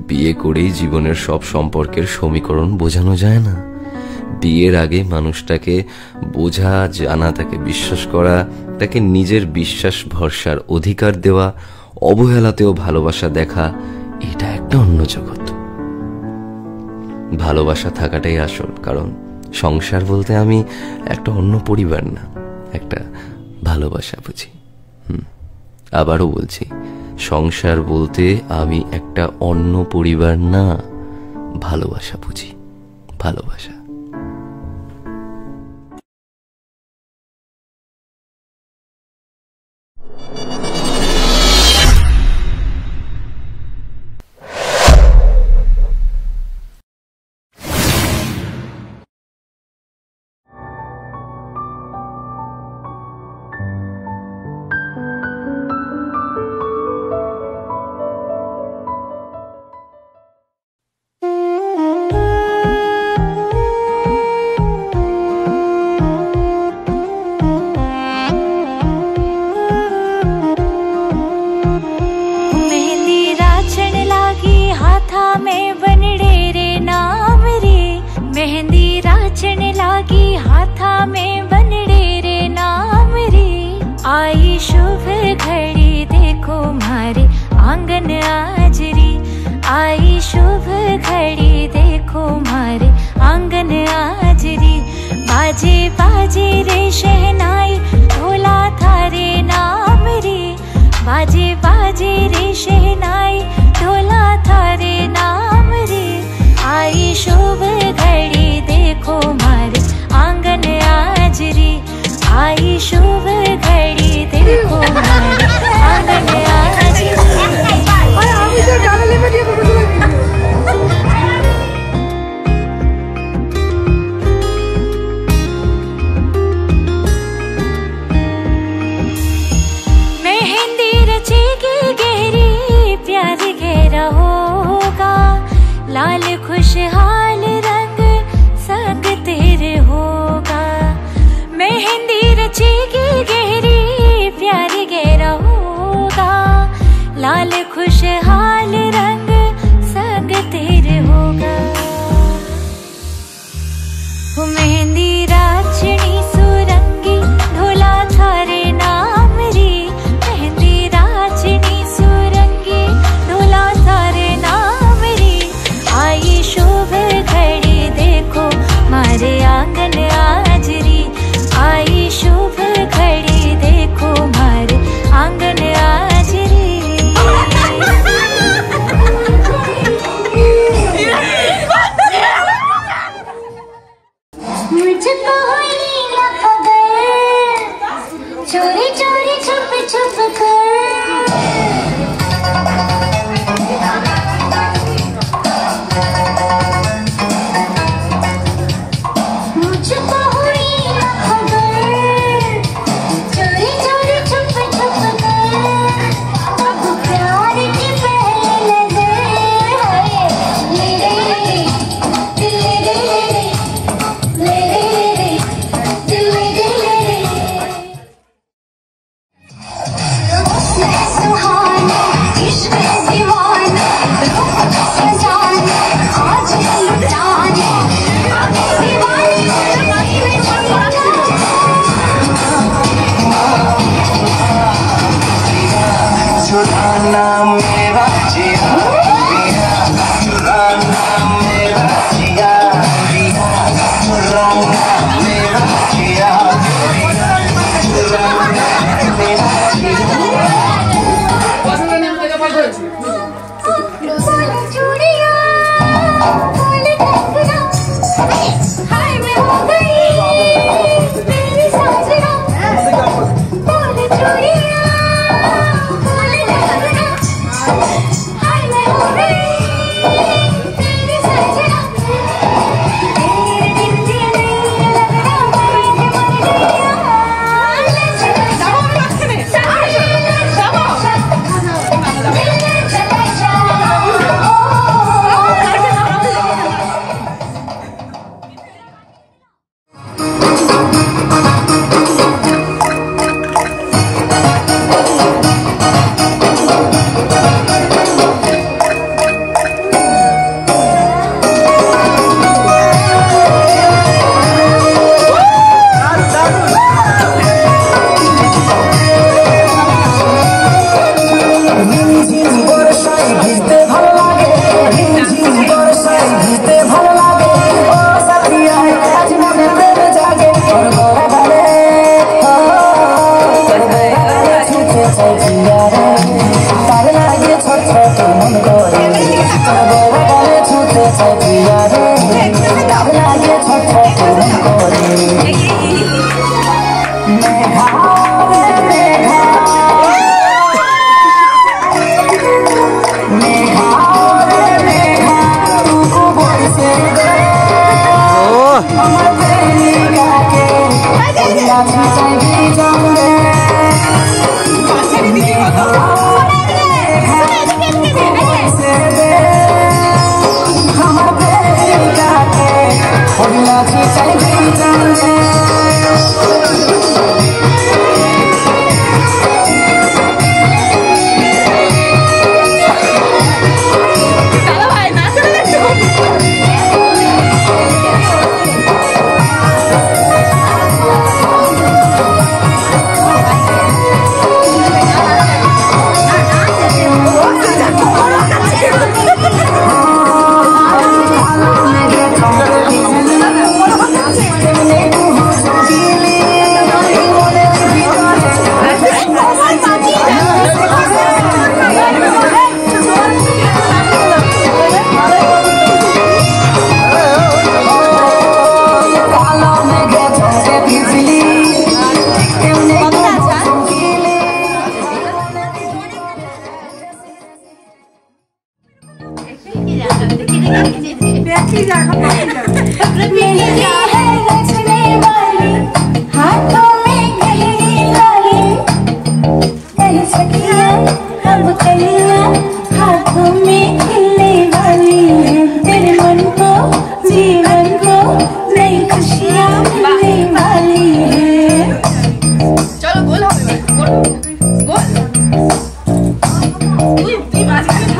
বিয়ে করেই জীবনের সব সম্পর্কের সমীকরণ বোঝানো যায় না। বিয়ের আগে মানুষটাকে বোঝা, জানা, তাকে বিশ্বাস করা, তাকে নিজের বিশ্বাস ভরসার অধিকার দেওয়া, অবহেলাতেও ভালোবাসা দেখা, এটা একটা অন্য জগৎ। ভালোবাসা থাকাটাই আসল, কারণ সংসার বলতে আমি একটা অন্য পরিবার না, একটা ভালোবাসা বুঝি। আবারও বলছি, সংসার বলতে আমি একটা অন্য পরিবার না, ভালোবাসা বুঝি, ভালোবাসা। आई शुभ घड़ी देखो मारे आंगन आजरी, आई शुभ घड़ी देखो मारे आंगन आजरी। बाजे बाजे रे शहनाई ढोला थारे नाम रे, बाजे बाजे रे शहनाई ढोला थारे नाम रे। आई शुभ घड़ी देखो मारे आंगन आजरी, आई शुभ घड़ी देखो मारे आंगन आजरी। मेहंदी रचेगी गहरी प्यारी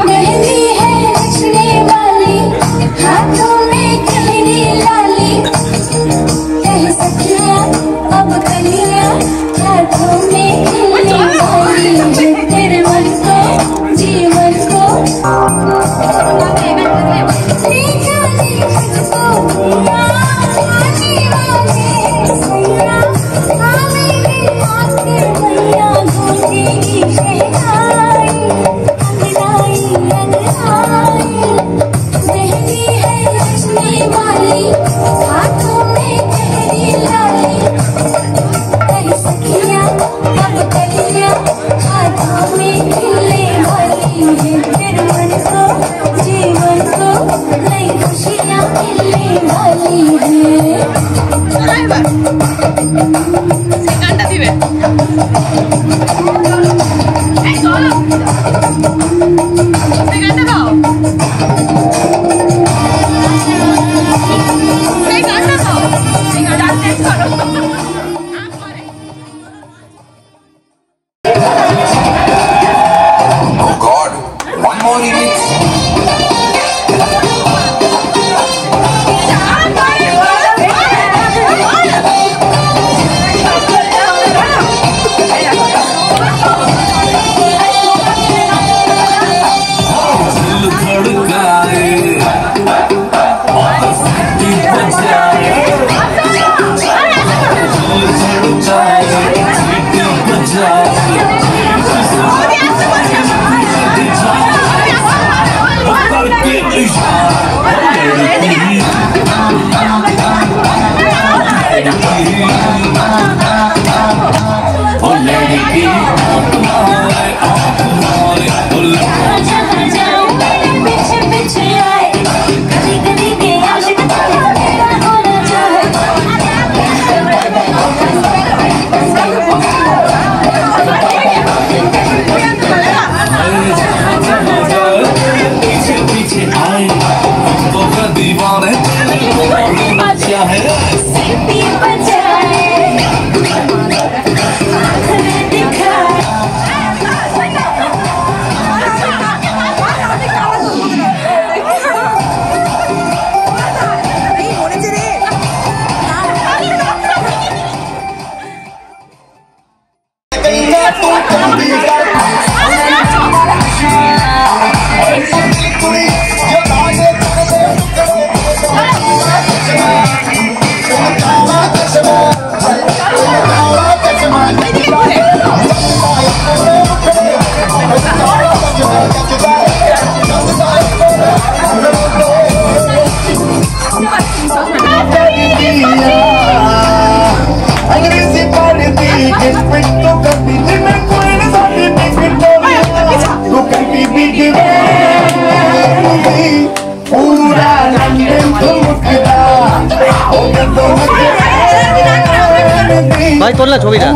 मेहंदी है रचने वाली, हाथों में गहरी लाली। ভাই তোল না ছবিটা।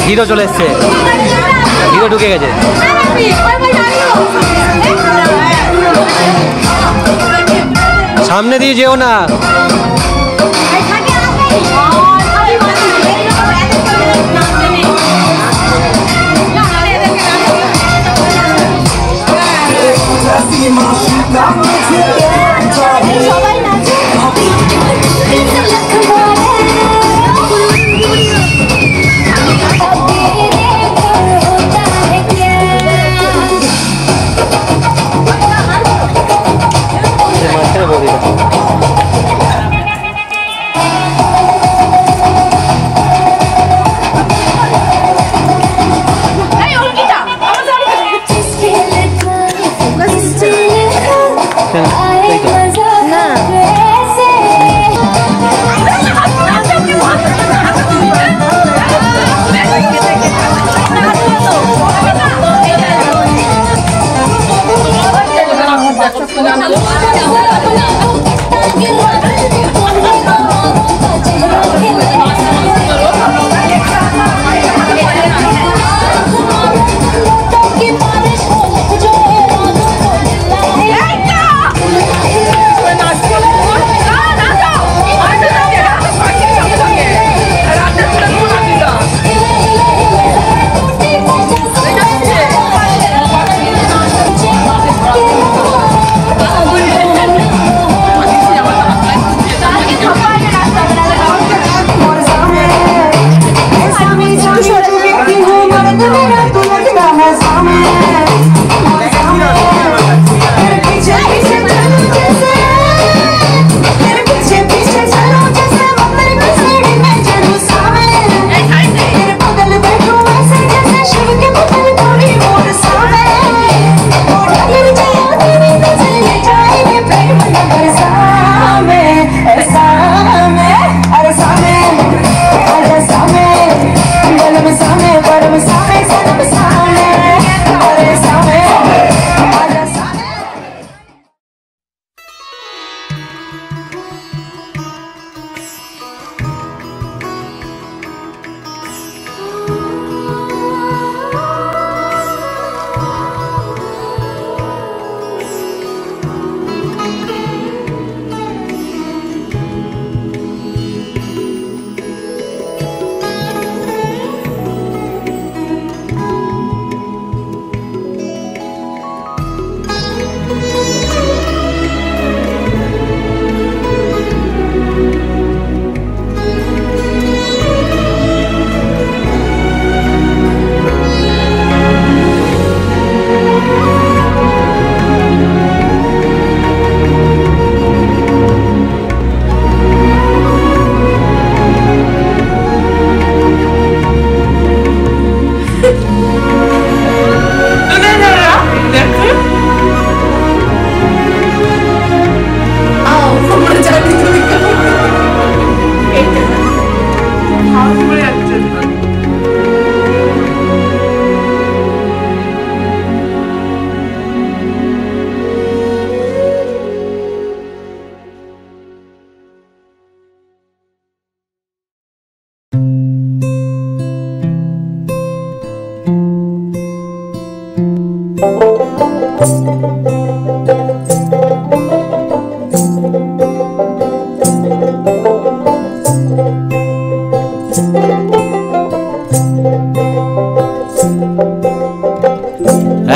হিরো চলে এসছে, হিরো ঢুকে গেছে। সামনে দিয়ে যেও না।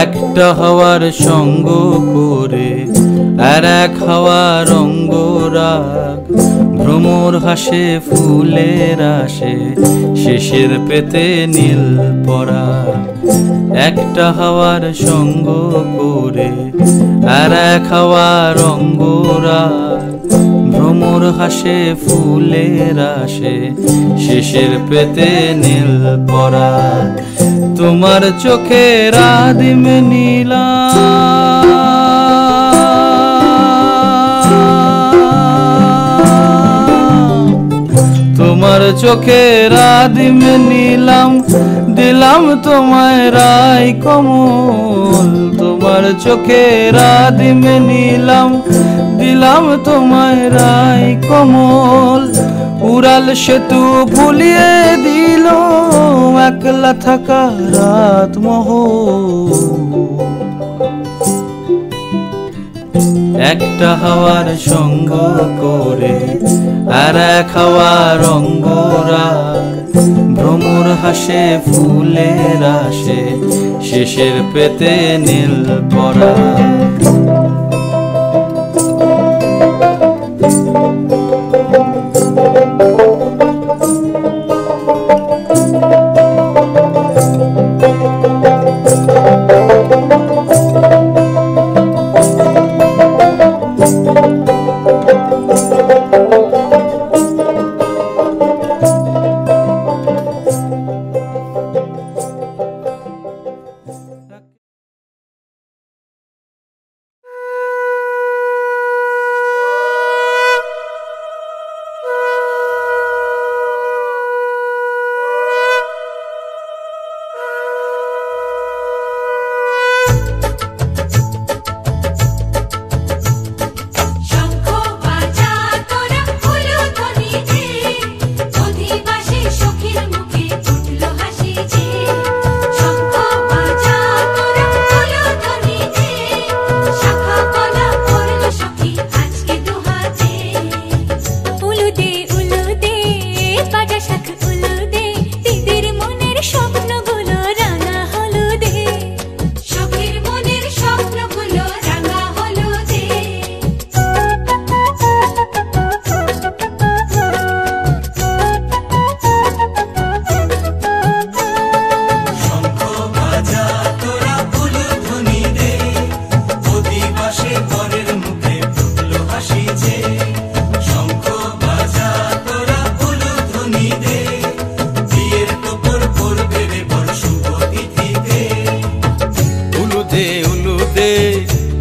একটা হাওয়ার সঙ্গ করে আর এক হাওয়ার অঙ্গরাগ, ভ্রমর হাসে ফুলের আসে শেষের পেতে নীল পরাগ। একটা হাওয়ার সঙ্গ করে আর এক হাওয়ার অঙ্গরাগ, ভ্রমর হাসে ফুলের আসে শেষের পেতে নীল পরাগ। তোমার চোখের আদিম নীলা তোমার চোখের আদিম নীলাম, দিলাম তোমায় রায় কমল। তোমার চোখের আদিম নীলাম, দিলাম তোমায় রায় কমল। উড়াল সেতু ভুলিয়ে দিল একলা থাকা রাত মহল। একটা হাওয়ার সঙ্গ করে আর এক হাওয়ার অঙ্গরাগ, ভ্রমর হাসে ফুলের আসে শেষের পেতে নীল পরাগ।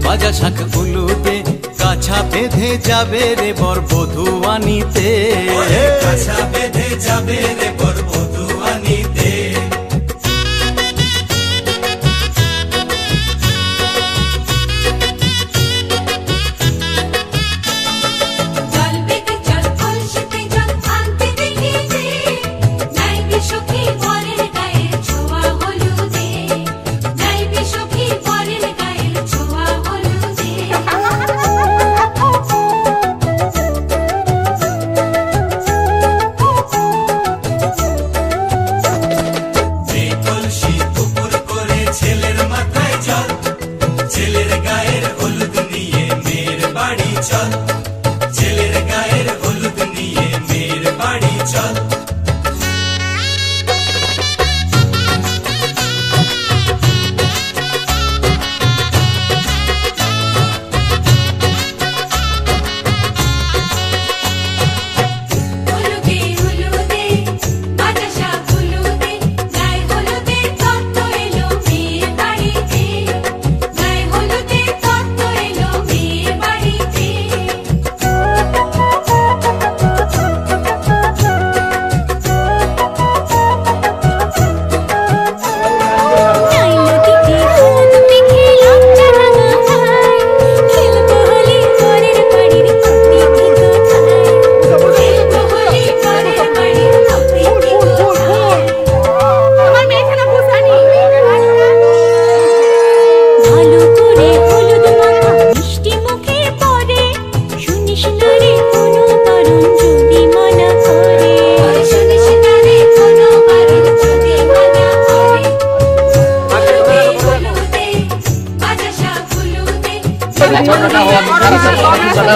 বাজা শাঁখ উলুতে, কাছা বেঁধে যাবে রে বর বধূ আনিতে। কাছা বেঁধে যাবে রে বর বধূ আনিতে।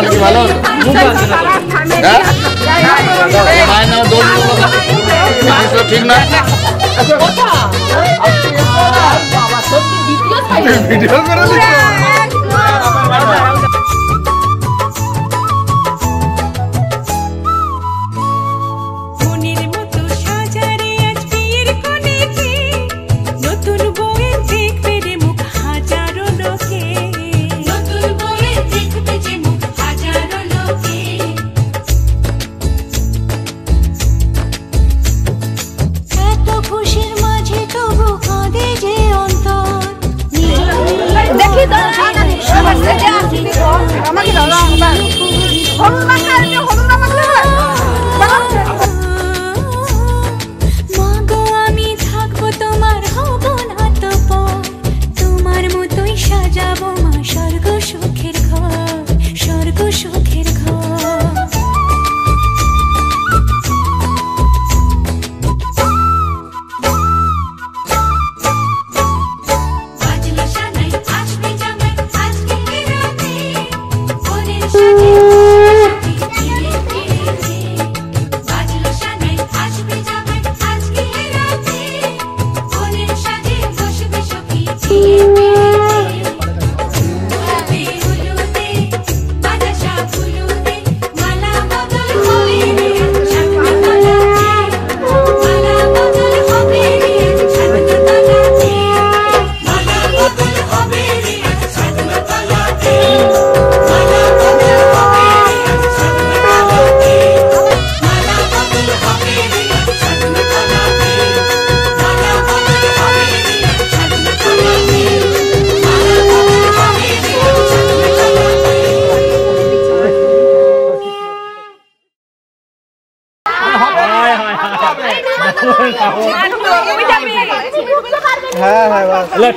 তাহলে কি ভালো হতো? ঠিক না ভিডিও করে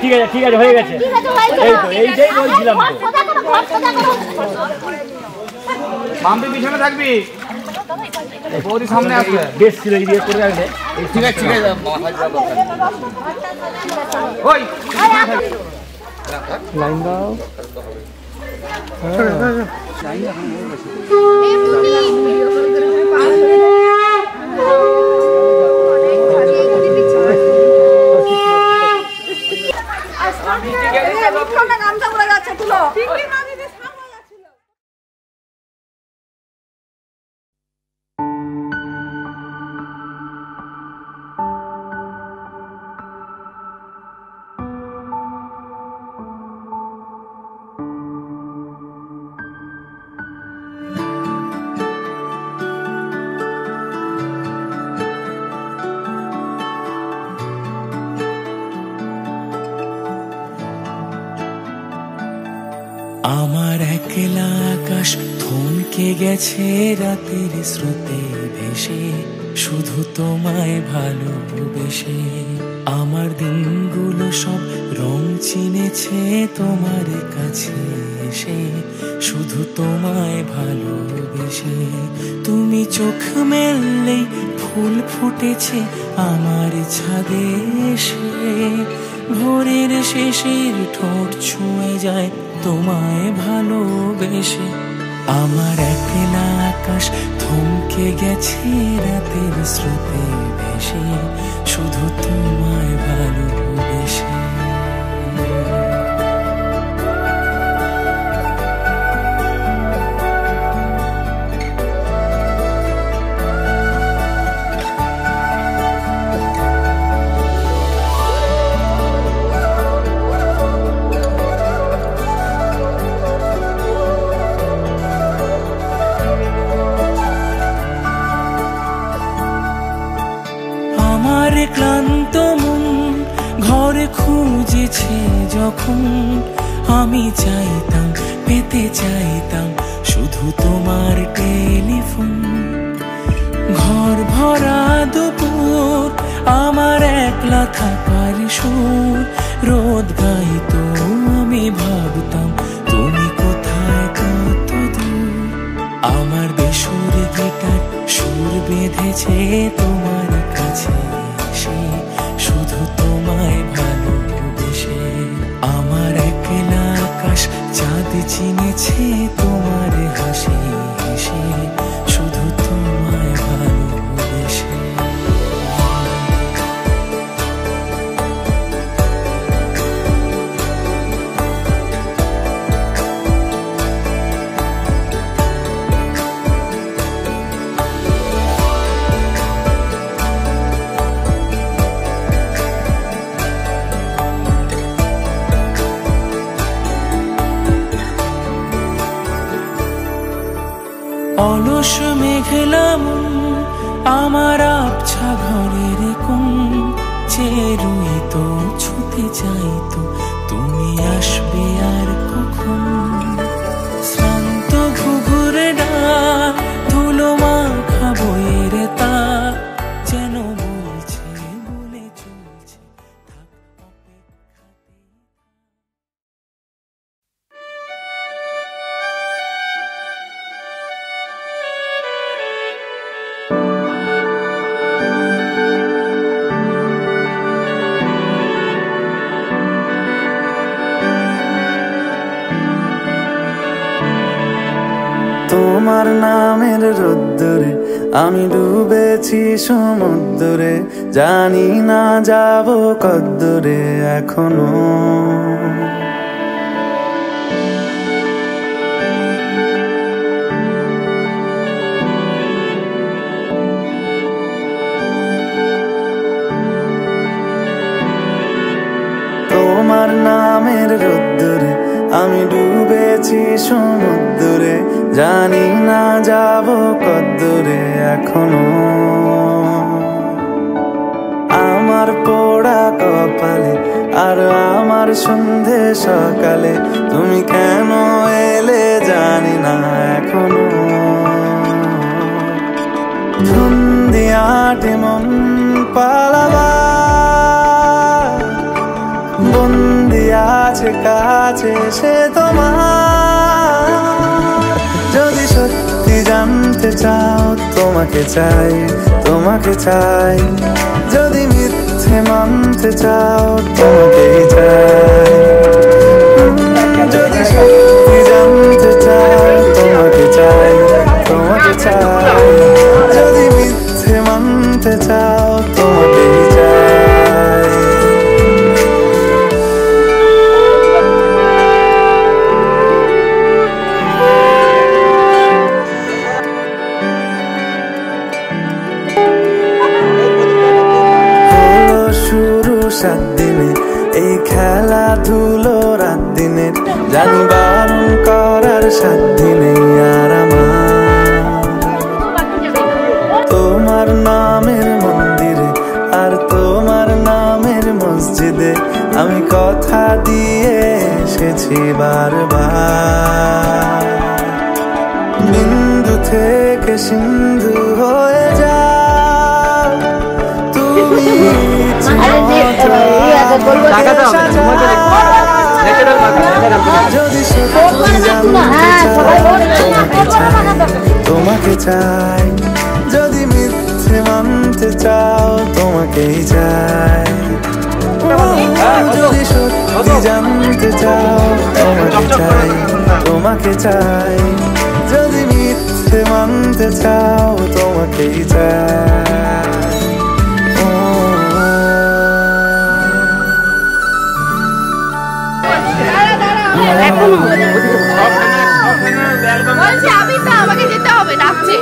ঠিক আছে ঠিক আছে হয়ে গেছে এই তো এইটাই বলছিলাম তো মাম্পি পিছনে থাকবি বৌদি সামনে আসবে বেশ ছিল এই দিয়ে করে রাখলে ঠিক আছে ঠিক আছে ওই লাইন দাও লাইন আমার একলা আকাশ থমকে গেছে রাতের স্রোতে ভেসে শুধু তোমায় ভালোবেসে আমার দিনগুলো সব রং চিনেছে তোমার কাছে এসে শুধু তোমায় ভালোবেসে তুমি চোখ মেললেই ফুল ফুটেছে আমার ছাদে এসে ভোরের শেষের ঠোঁট ছুঁয়ে যায় তোমায় ভালোবেসে আমার একলা আকাশ থমকে গেছে রাতের স্রোতে ভেসে শুধু তোমায় ভালোবেসে ক্লান্ত মন ঘরে খুঁজেছে যখন আমি চাইতাম পেতে চাইতাম শুধু তোমার টেলিফোন ঘর ভরা দুপুর আমার একলা থাকার সুর রোদ গাইতো আমি ভাবতাম তুমি কোথায় কত দূর আমার বেসুর গিটার সুর বেঁধেছে তোমার কাছে শুধু তোমায় ভালোবেসে আমার একলা আকাশ চাঁদ চিনেছে তোমার হাসি মেঘলাম আমার আবছা ঘরের কোণ চেয়ে রুই তো ছুতে চাই তো তুমি আসবে আর কখন শ্রান্ত ঘুঘুরে ডাক ধুলো মাখা বইয়ের তার যেন বলছে বলে চলছে থাক অপেক্ষাতে। তোমার নামের রোদ্দুরে আমি ডুবেছি সমুদ্রে জানি না যাব কদ্দুরে এখনো তোমার নামের রোদ্দুরে আমি ডুবেছি সমুদ্রে জানি না যাব কদ্দুরে এখনো আমার পোড়া কপালে আর আমার সন্ধে সকালে তুমি কেন এলে জানি না এখনো ধুন্দিয়াটে মন পালাবা বন্দি আছে কাছে সে তোমার যদি সত্যি জানতে চাও তোমাকে চাই তোমাকে চাই যদি মিথ্যে মানতে চাও তোমাকেই চাই যদি সত্যি জানতে চাও তোমাকে চাই তোমাকে চাই যদি মিথ্যে মানতে চাও তোমাকেই চাই সাত দিনে এই খেলাধুলো রাত দিনে জানি বারণ করার সাত দিনে আর তোমার নামের মন্দিরে আর তোমার নামের মসজিদে আমি কথা দিয়ে এসেছি বারবার বিন্দু থেকে সিন্ধু হয়ে যা তুমি যদি সত্যি জানতে চাও তোমাকে চাই যদি মিথ্যে মানতে চাও তোমাকেই চাই যদি সত্যি জানতে চাও তোমাকে চাই তোমাকে চাই যদি মিথ্যে মানতে চাও তোমাকেই চাই বলছি আমি তো আমাকে যেতে হবে ডাকছে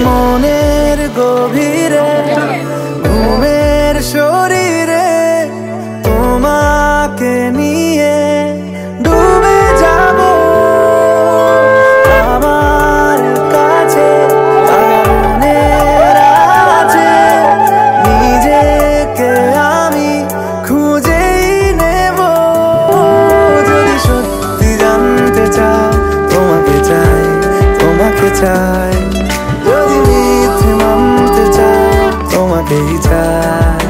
মনের গভীরে ঘুমের শরীরে তোমাকে নিয়ে ডুবে যাব আমার কাছে নিজেকে আমি খুঁজেই নেব যদি সত্যি জানতে চাও তোমাকে চাই তোমাকে চাই যদি মিথ্যে মানতে চাও তোমাকেই চাই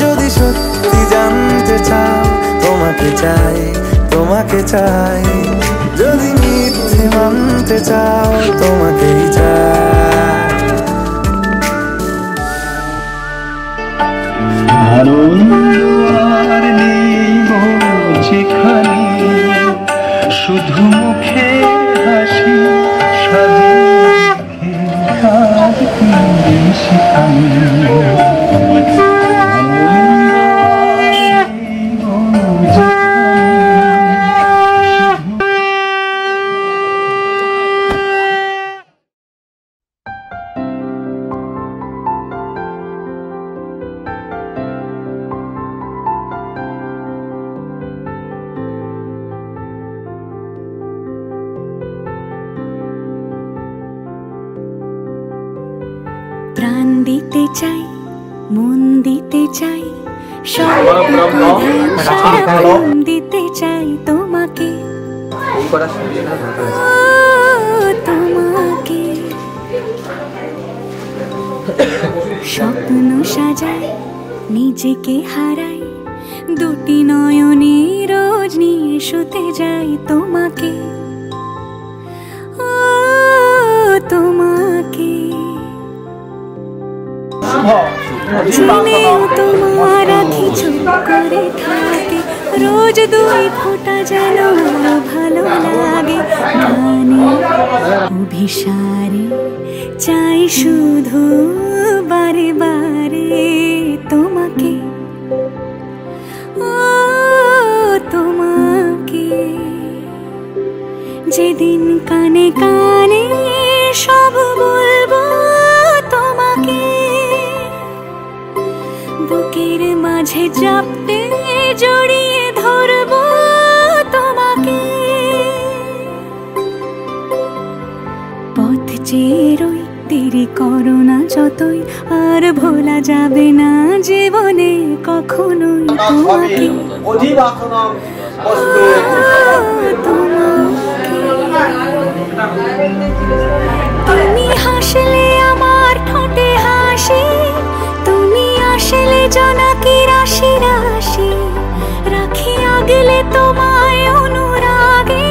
যদি সত্যি জানতে চাও তোমাকে চাই তোমাকে চাই যদি মিথ্যে মানতে চাও তোমাকেই চাই আর নেই যেখানে শুধু মুখে হাসি চাই, মন দিতে চাই, সবটুকু ধ্যান সারাক্ষণ দিতে চাই তোমাকে, তোমাকে। স্বপ্ন সাজাই, নিজেকে হারাই, দুটি নয়নে রোজ নিয়ে শুতে যাই তোমাকে, তোমাকে। জেনেও তোমার আঁখি চুপ করে থাকে, রোজ দুই ফোঁটা যেন ভালো লাগে। গানে অভিসারে চাই শুধু বারে বারে তোমাকে, তোমাকে। যেদিন কানে কানে সব বলবো তোমাকে, বুকের মাঝে চাপতে জড়িয়ে ধরবো তোমাকে। পথ চেয়ে রই, দেরি করো না যতই, আর ভোলা যাবে না জীবনে কখনোই তোমাকে, তুমি হাসলে আমার ঠোঁটে হাসি, তুমি আসলে জোনাকি রাশি রাশি, রাখি আগলে তোমায় অনুরাগে,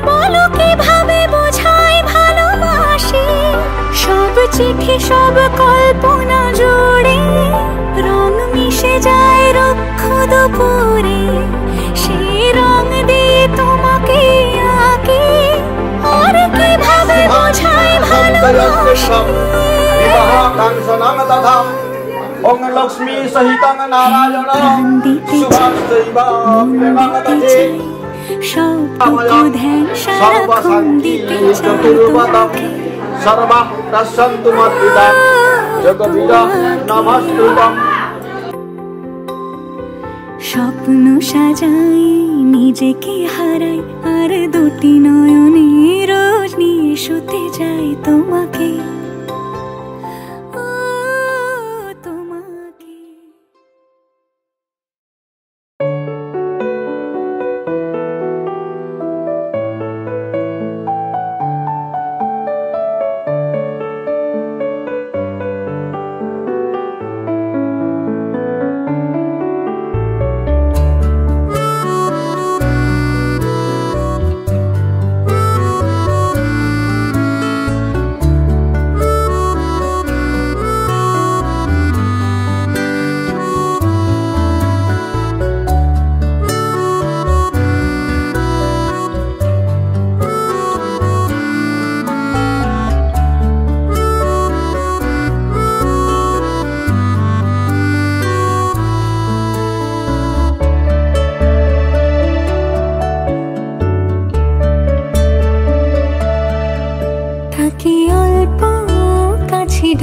বলো কিভাবে বোঝাই ভালোবাসি। সব চিঠি সব কল্পনা জুড়ে রং মিশে যায় রুক্ষ দুপুরে, সেই রং দিয়ে তোমাকে আঁকি, আর কিভাবে বোঝাই ভালোবাসি। লক্ষ্মী সহিত নারায়ণ সবটুকু ধ্যান সারাক্ষণ দিতে চাই তোমাকে, স্বপ্ন সাজাই, নিজেকে হারাই, আর দুটি নয়নে রোজ নিয়ে শুতে যাই তোমাকে, তোমাকে।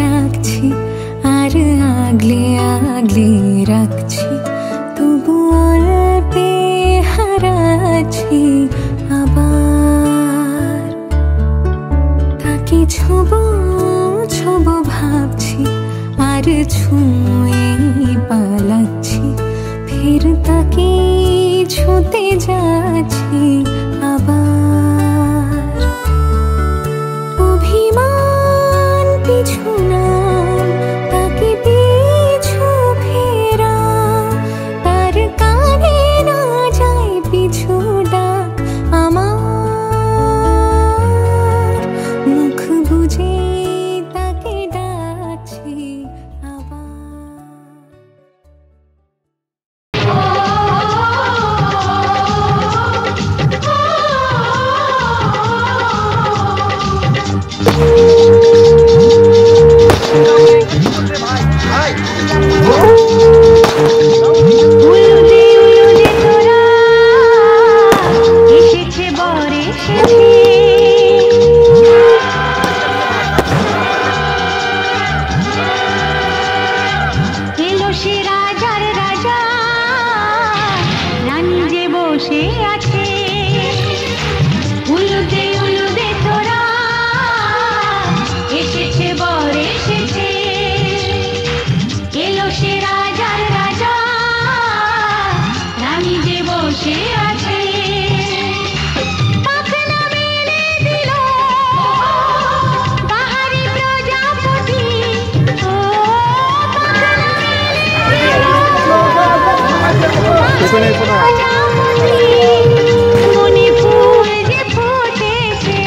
ডাকছি আর আগলে আগলে রাখছি, তবু অল্পে হারাচ্ছি আবার। তাকে ছোবো ছোবো ভাবছি আর ছুঁয়ে পালাচ্ছি, ফের তাকে ছুঁতে যাচ্ছি আবার। অভিমান পিছু নাম, তাকে পিছু ফেরা, তার কানে না যায় পিছু ডাক আমার। মুখ বুঝে তাকে ডাকছি আবার। বসে আছে পাখনা মেলে দিল বাহারি প্রজাপতি ও পাখনা মেলে দিল মনে ফুল যে ফুটেছে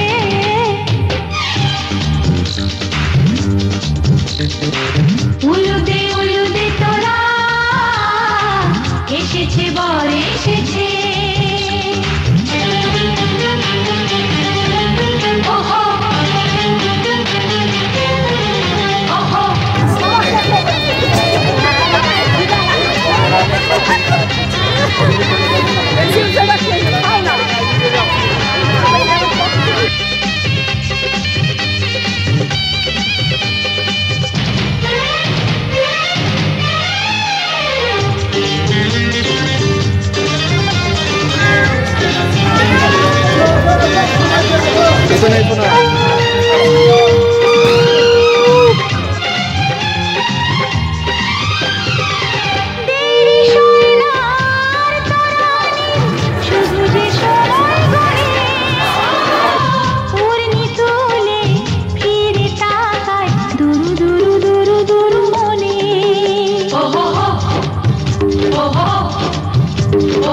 উলুদে উলুদে তোরা এসেছে বর এসেছে ওহো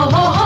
ওহো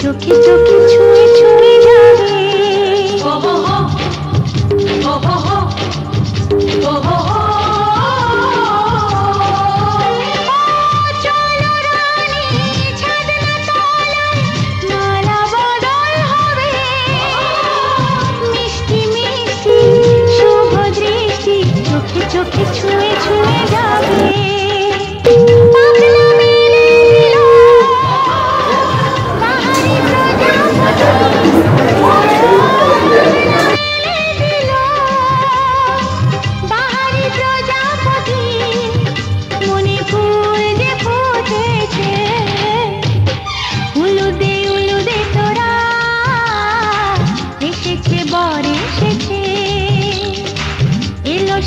চোখে চোখে ছুঁয়ে ছুঁয়ে যাবে ওহো ওহো ওহো চলো রানী ছাদনা তলায় মালা বদল হবে মিষ্টি মিষ্টি শুভ দৃষ্টি চোখে চোখে ছুঁয়ে ছুঁয়ে যাবে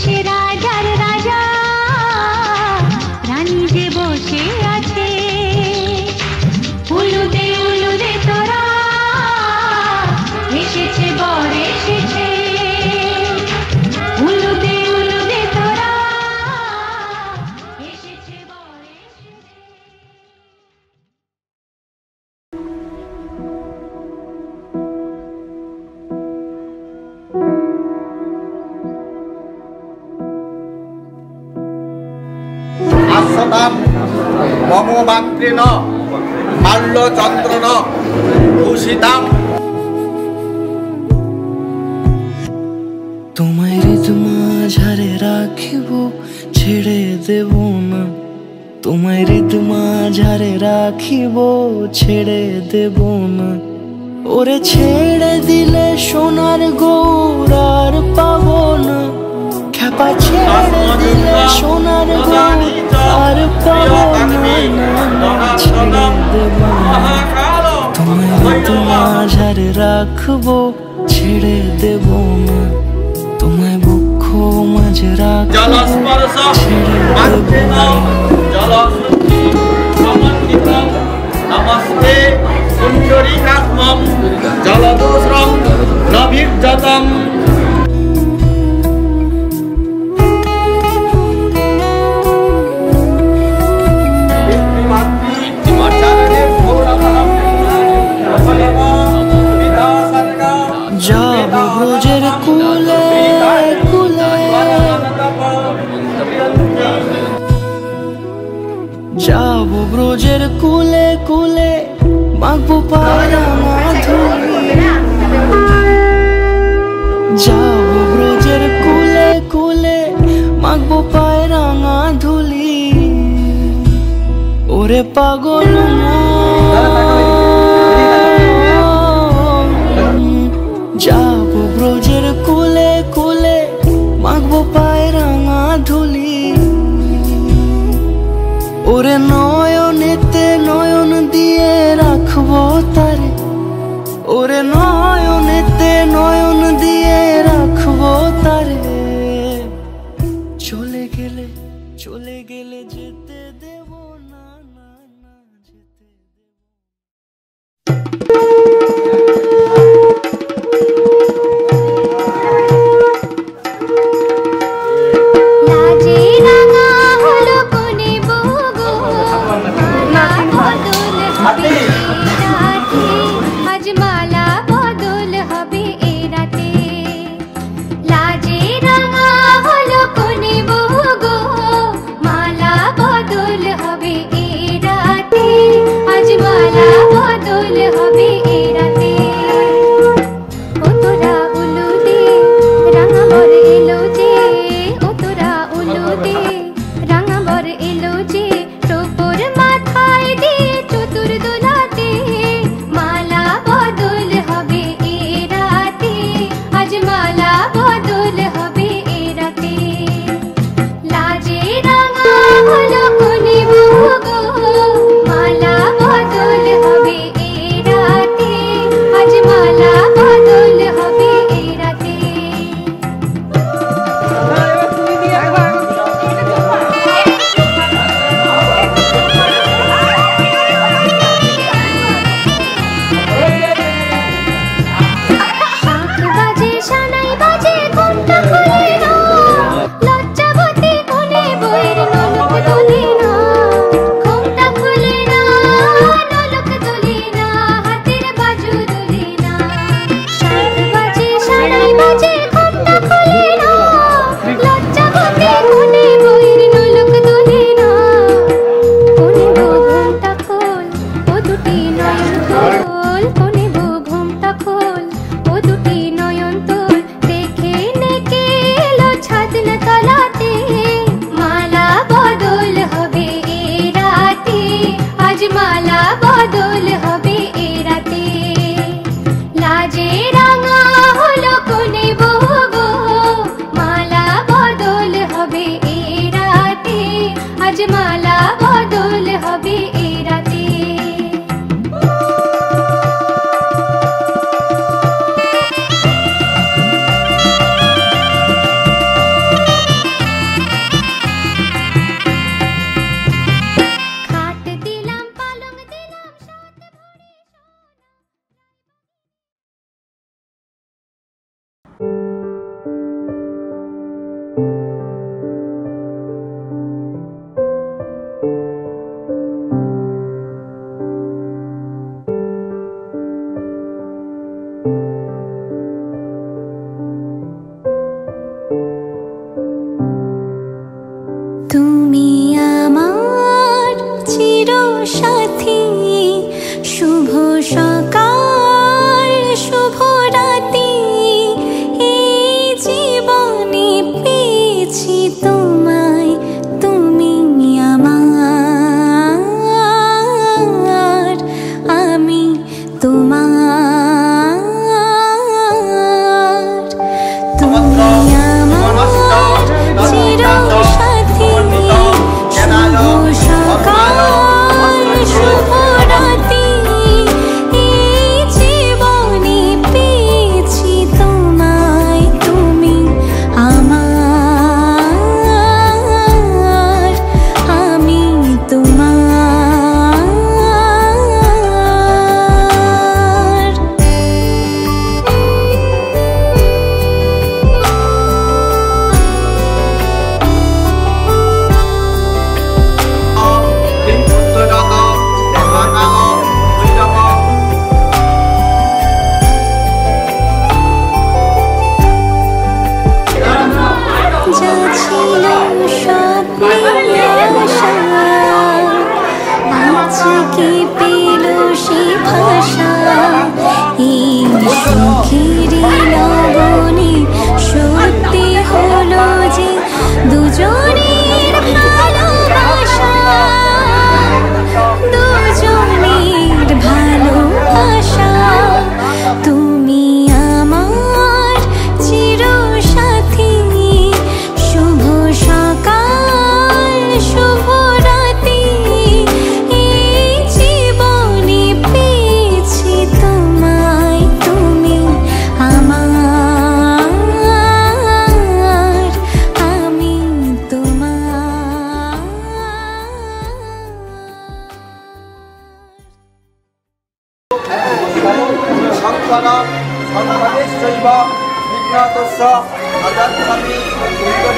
সে রাজার রাজা রানী যে বসে আছে উলুদে উলুদে তোরা এসেছে বর এসেছে উলুদে উলুদে তোরা এসেছে বর এসেছে মম মাতৃণ মাল্যচন্দ্রন ভূষিতাম। তোমায় হৃদ মাঝারে রাখিব ছেড়ে দেব না, তোমায় হৃদ মাঝারে রাখিব ছেড়ে দেব না। ওরে ছেড়ে দিলে সোনার গৌর আর পাবো না, খেপা ছেড়ে দিলে সোনার গৌর আর পাবো না, ছেড়ে দেব না। তোমায় হৃদ মাঝারে রাখবো ছেড়ে দেব না, তোমায় বক্ষ জলস্পর্শ মাতৃনাম জলশুদ্ধি সমন্বিতম নমস্তে পুণ্ডরীকাত্মম জলদোষম নভির্যতম। যাব ব্রজের কুলে কুলে, যাব ব্রজের কুলে কুলে, মাখবো পায়ে ধুলি। যাব ব্রজের কুলে কুলে, মাখবো পায়ে রাঙা ধুলি। ওরে পাগল যাব ব্রজের কুলে কুলে, মাখবো পায়ে রাঙা ধুলি। ওরে নয়নেতে নয়ন দিয়ে রাখবো তারে, ওরে নয়নেতে নয়ন দিয়ে রাখবো তারে। চলে গেলে চলে গেলে যেতে দেব না, না না যেতে দেব।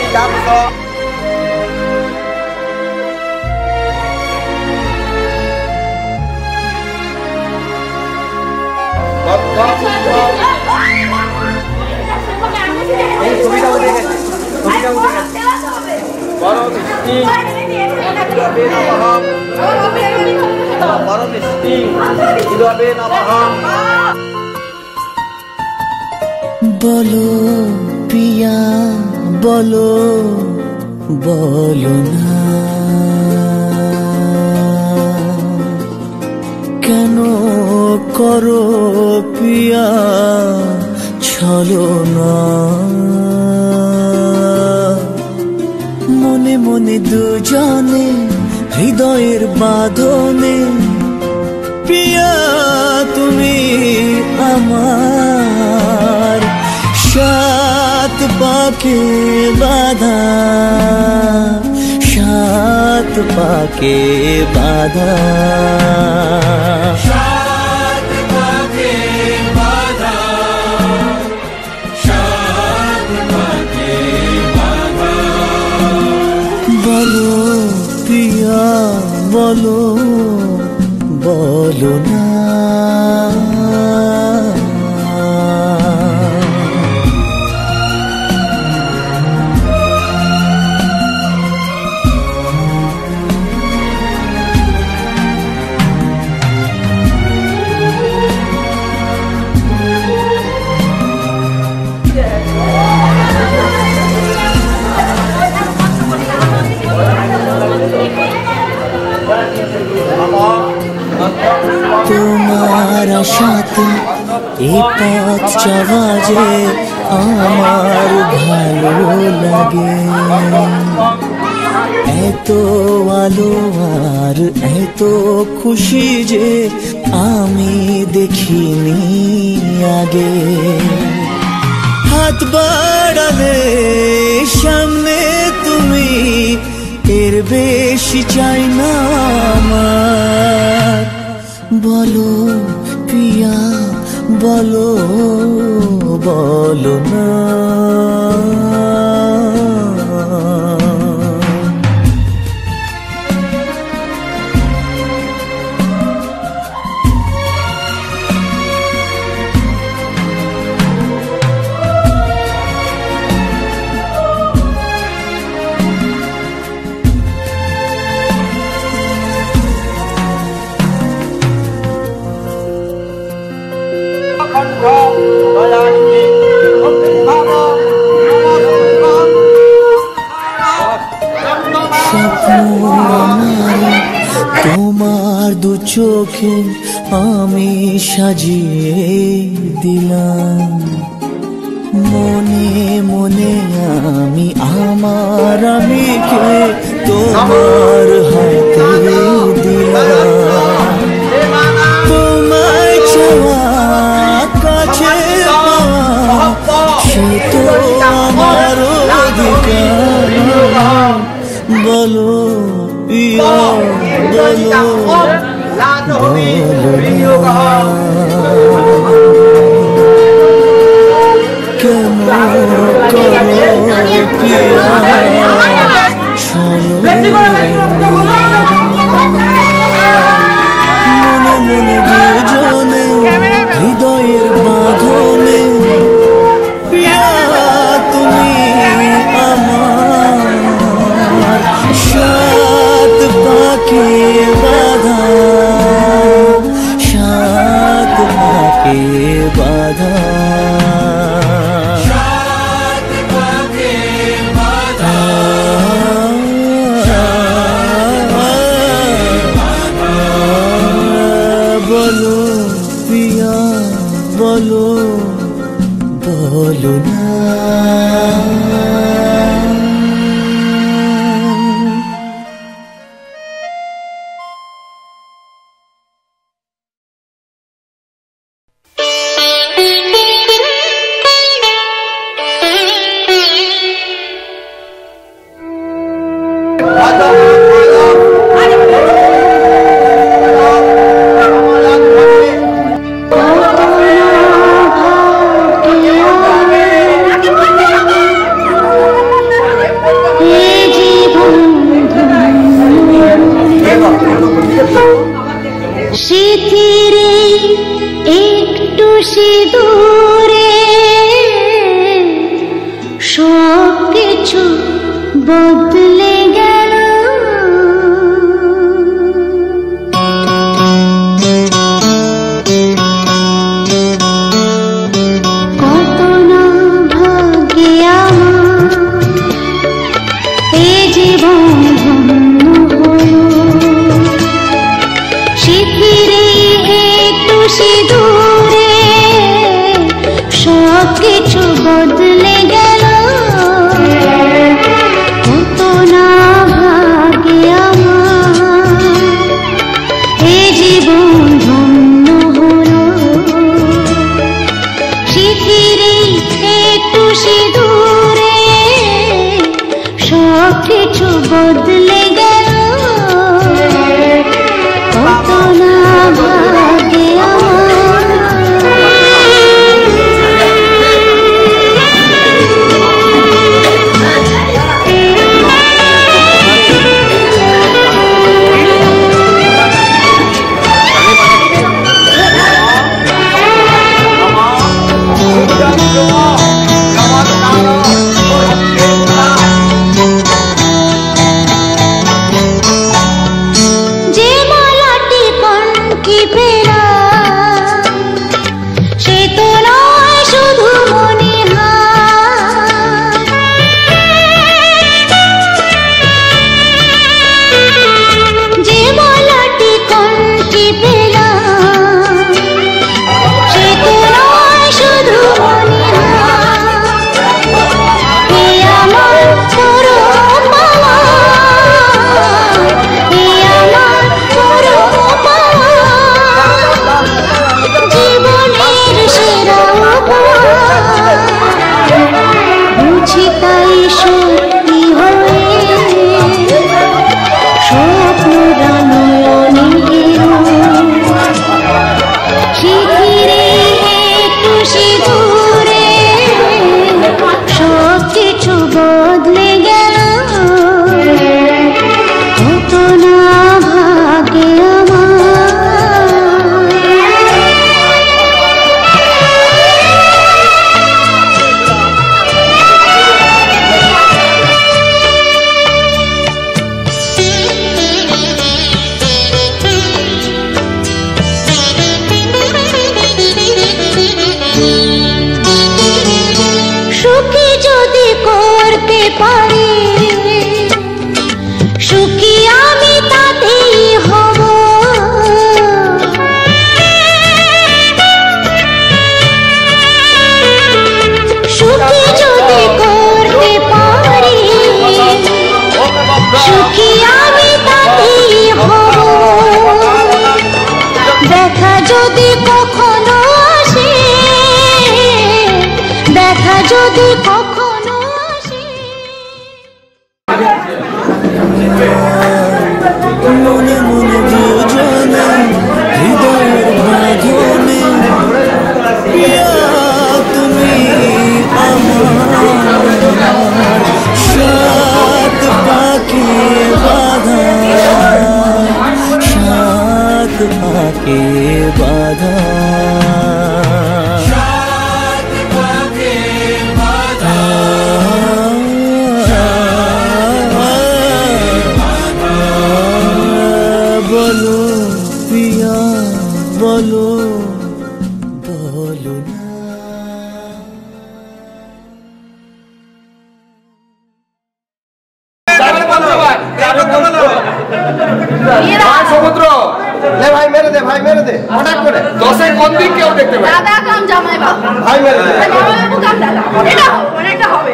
অধিকাংশ বলো পিয়া বলো বলো না কেন করো পিয়া ছলনা মনে মনে দুজনে হৃদয়ের বাঁধনে পিয়া তুমি আমার সাত পাকে বাঁধা সাত পাকে বাঁধা সাত পাকে বাঁধা সাত পাকে বাঁধা বলো পিয়া বলো বলো না তোমার সাথে এ পথ চলা যে আমার ভালো লাগে এত আলো আর এত খুশি যে আমি দেখিনি আগে হাত বাড়ালে সামনে তুমি এর বেশি চাই না আমার বলো পিয়া বলো বলো না তোমার দু চোখে আমি সাজিয়ে দিলাম মনে মনে আমি আমার আমিকে তোমার হাতে দিলাম তোমায় চাওয়া কাছে পাওয়া সে তো আমার অধিকার বলো পিয়া বলো কেন করো পিয়া মনে মনে দুজনে হৃদয়ের বাঁধনে পিয়া তুমি আমার সাত পাকে বাঁধা সাত পাকে বাঁধা বলো পিয়া বলো বলো না সব কিছু বদলে গেল। কত না ভাগ্যে আমার এ জীবন ধন্য হলো। শিখিরে একটু সিঁদুরে সব কিছু বদলে গেল। কত না ভাগ্যে আমার এ জীবন ধন্য হলো। শিখিরে একটু সিঁদুরে সব কিছু বদলে গেল। কত না ভাগ্যে আমার। যে মালাটি কনকি পেলাম সে তো নয় শুধু মনিহার। যে মালাটি কনকি পেলাম সে তো নয় শুধু মনিহার। এ আমার পরম পাওয়া, এ আমার পরম পাওয়া, জীবনের সেরা উপহার। বুঝি তাই সত্যি হয়ে স্বপ্ন নয়নে এলো। শিখিরে একটু সিঁদুরে সব কিছু বদলে গেল। কত না ভাগ্যে আমার। সুখী যদি করতে পারি সুখী আমি তাতেই হব। সুখী যদি করতে পারি সুখী আমি তাতেই হব। দেখা যদি কখনো আসে, দেখা যদি কখনো আসে। মনে মনে দুজনে হৃদয়ের বাঁধনে প্রিয়া তুমি আমার। সাত পাকে বাঁধা, সাত পাকে বাঁধা। বলো প্রিয়া বলো, বলো না। সমুদ্র লে ভাই মেরে দে, ভাই মেরে দে হঠাৎ করে। দশে কোন দিক কেউ দেখতে পাবে। দাদা কাম জামাই বাবা ভাই মেরে দে। জামাইবাবু কাম দাদা এটা হবে, অনেকটা হবে।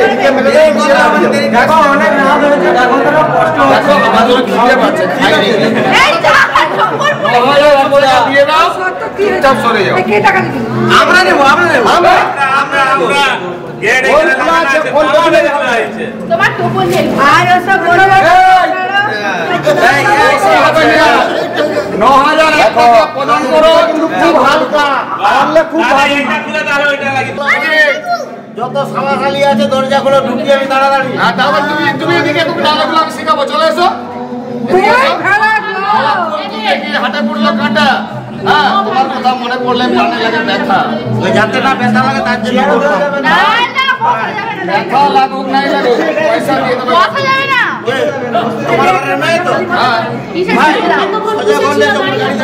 এদিকে মেরে দে, মিশে না দিয়ে। দেখো অনেক রাত হয়েছে, দেখো তো কষ্ট হচ্ছে। দেখো আমাদের খিদে পাচ্ছে, খাই নি। এই যা সম্পর্ক দিয়ে দাও, চুপচাপ সরে যাও। কে টাকা দিবি? আমরা নেব, আমরা নেব। আমরা গেট এখানে লাগা আছে, ফোন করে হয়েছে। তোমার টোপন নেই আর ওসব বড় বড় 9000 টাকা প্রদান করো। খুব হালকা পারলে খুব ভারী। যত সালাখালি আছে দরজাগুলো ঢুকি আমি তাড়াতাড়ি। হ্যাঁ তাহলে তুমি এদিকে তুমি ডালাগুলো আমি শেখাবো। চলে এসো। হাটে পড়লো কাঁটা। হ্যাঁ তোমার কথা মনে পড়লে প্রাণে লাগে ব্যথা। যাতে না ব্যথা লাগে তার জন্য বললাম। ব্যথা লাগুক নাই লাগুক পয়সা দিয়ে দেবো। বসা যাবে না।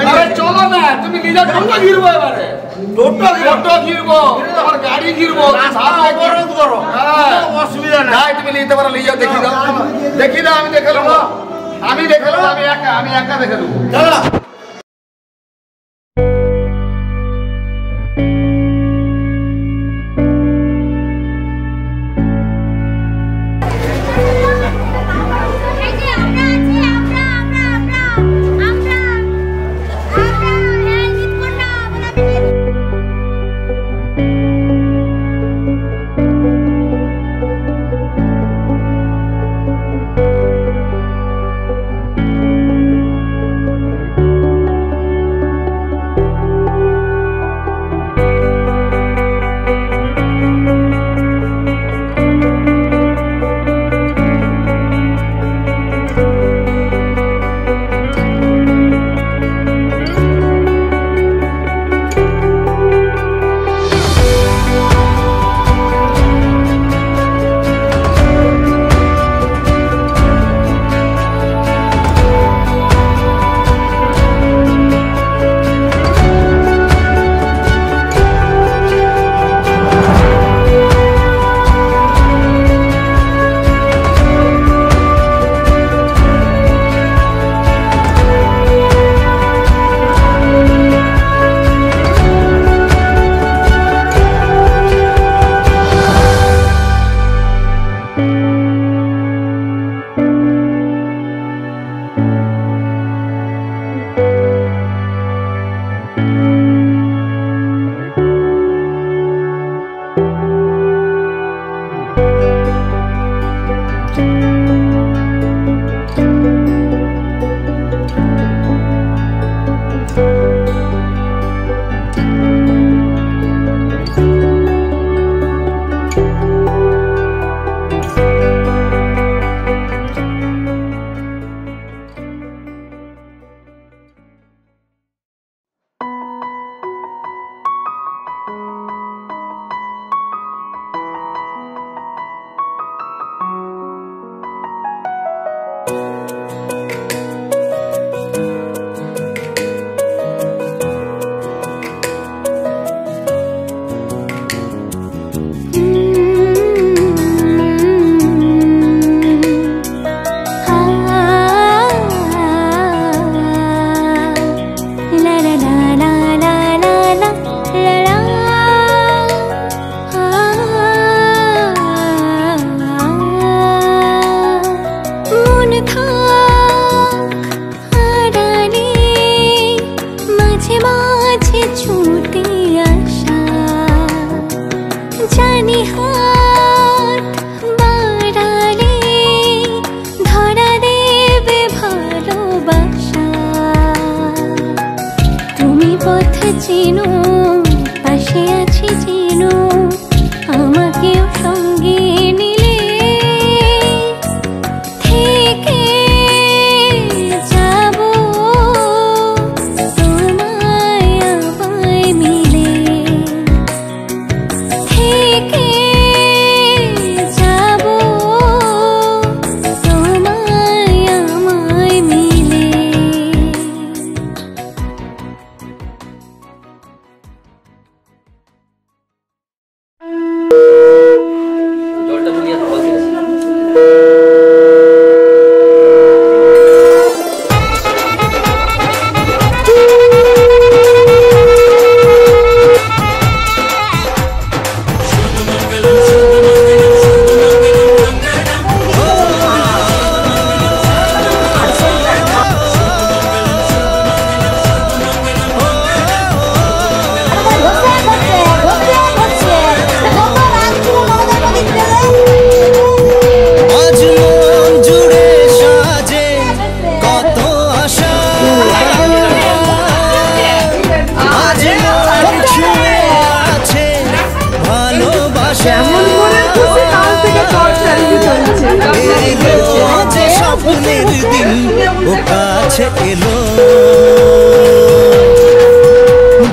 আরে চলো না, তুমি নিজের টোটো ঘিরবো এবারে। টোটো ঘিরবো, আমার গাড়ি ঘিরবো। অবরোধ করো, অসুবিধা নাই। তুমি নিতে পারো, নিয়ে যাও, দেখি দাও, দেখি দাও। আমি দেখে নেবো, আমি দেখে নেবো, আমি একা দেখে নেবো।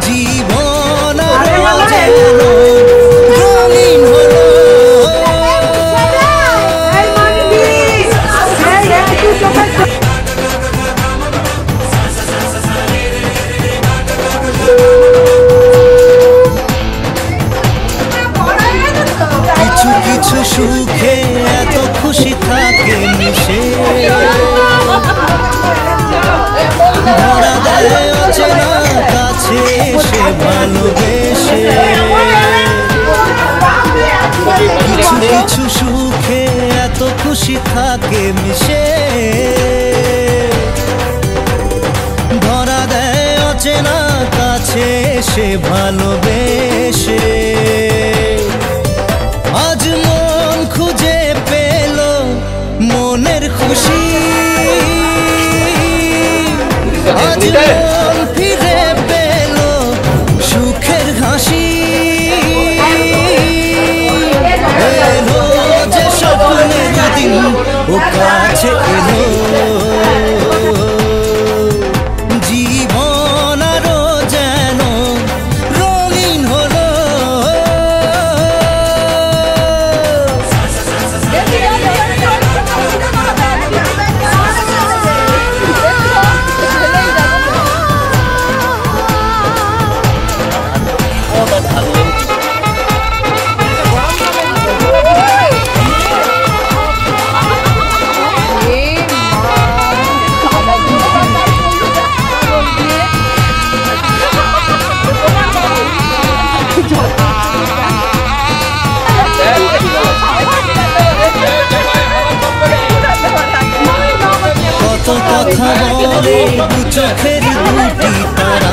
জীবন রঙিন হলো খুশি থাকে মিশে, ধরা দেয় অচেনা কাছে সে ভালোবেসে। আজ মন খুঁজে পেল মনের খুশি, আজ মন ফিরে পেল সুখের হাসি। এলো যে স্বপ্নের দিন ও কাছে এলো, জীবন আরো যেন রঙিন হলো। কত কথা বলে দু চোখের দুটি তারা,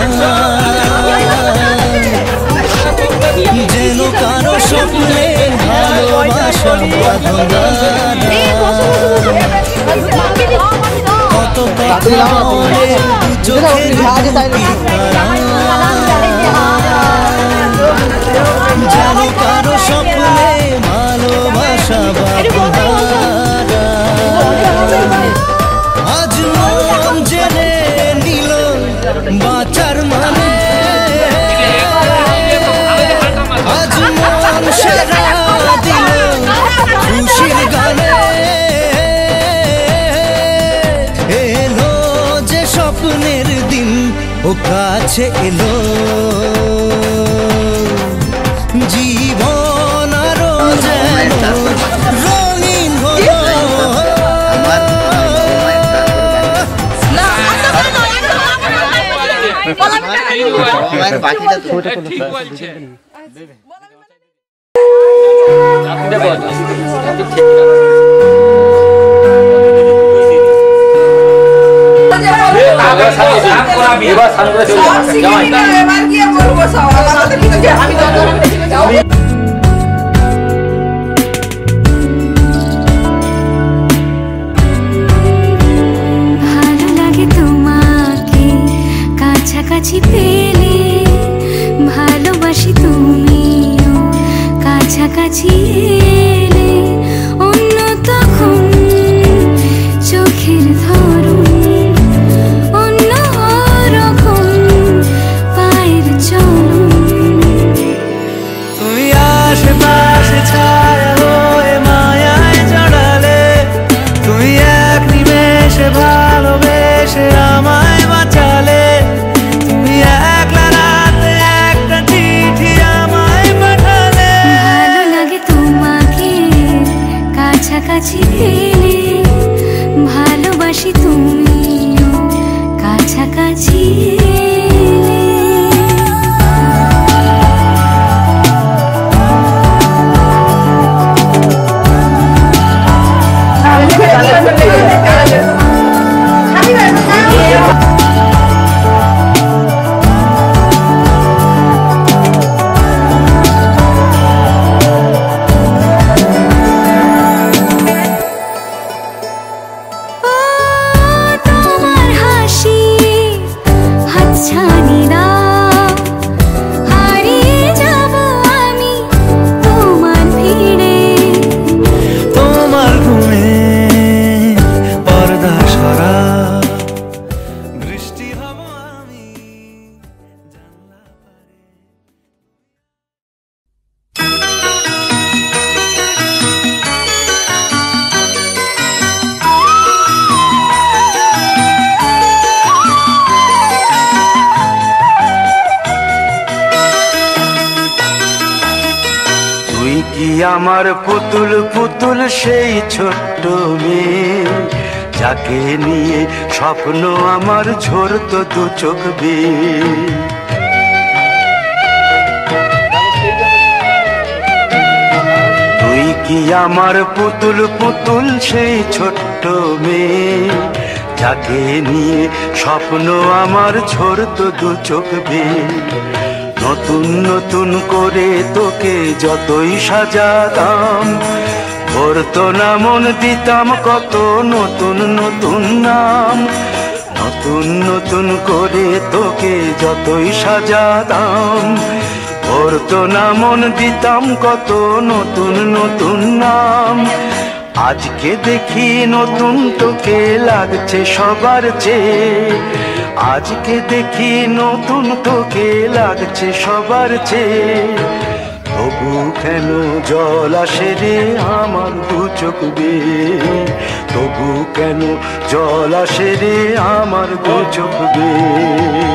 যেন কারো স্বপ্নে ভালোবাসা বাঁধনা। কত কথা বলে দু চোখের দুটি তারা, যেন কারো স্বপ্নে ভালোবাসা বাঁধনা। আজ মন জেনে নিল বাঁচার মানে, আজ মন সেরা দিল খুশির গানে। এলো যে স্বপ্নের দিন ও কাছে এলো, জীবন আরো যেন রঙিন হলো। ভালো লাগে তোমাকে কাছাকাছি পেলে, ভালোবাসি তুমিও কাছাকাছি এলে। অন্য তখন চোখের ধরন অন্য রকম, পায়ের চলন। তুমি আশেপাশে ছায়া হয়ে মায়ায় জড়ালে, তুমি এক নিমেষে ভালোবেসে আমায় বাঁচালে। তুমি একলা রাতে একটা চিঠি আমায় পাঠালে। ভালো লাগে তোমাকে কাছাকাছি পেলে, ভালোবাসি তুমিও কাছাকাছি এলে। তোমার হাসি হাতছানি দাও, হারিয়ে যাব আমি তোমার ভিড়ে। তোমার ঘুমে পর্দা সরা, বৃষ্টি হব আমি জানলা পারে। তুই কি আমার পুতুল পুতুল সেই ছোট্ট মেয়ে, যাকে নিয়ে স্বপ্ন আমার ঝরতো দু চোখ বেয়ে। তুই কি আমার পুতুল পুতুল সেই ছোট্ট মেয়ে, যাকে নিয়ে স্বপ্ন আমার ঝরতো দু চোখ বেয়ে। নতুন নতুন করে তোকে যতই সাজাতাম, ভরতো না মন, দিতাম কত নতুন নতুন নাম। নতুন নতুন করে তোকে যতই সাজাতাম, ভরতো না মন, দিতাম কত নতুন নতুন নাম। আজকে দেখি নতুন তোকে লাগছে সবার চেয়ে, আজকে দেখি নতুন তোকে লাগছে সবার চেয়ে। তবু কেন জল আসে রে আমার দু চোখ বেয়ে, তবু কেন জল আসে রে আমার দু চোখ বেয়ে।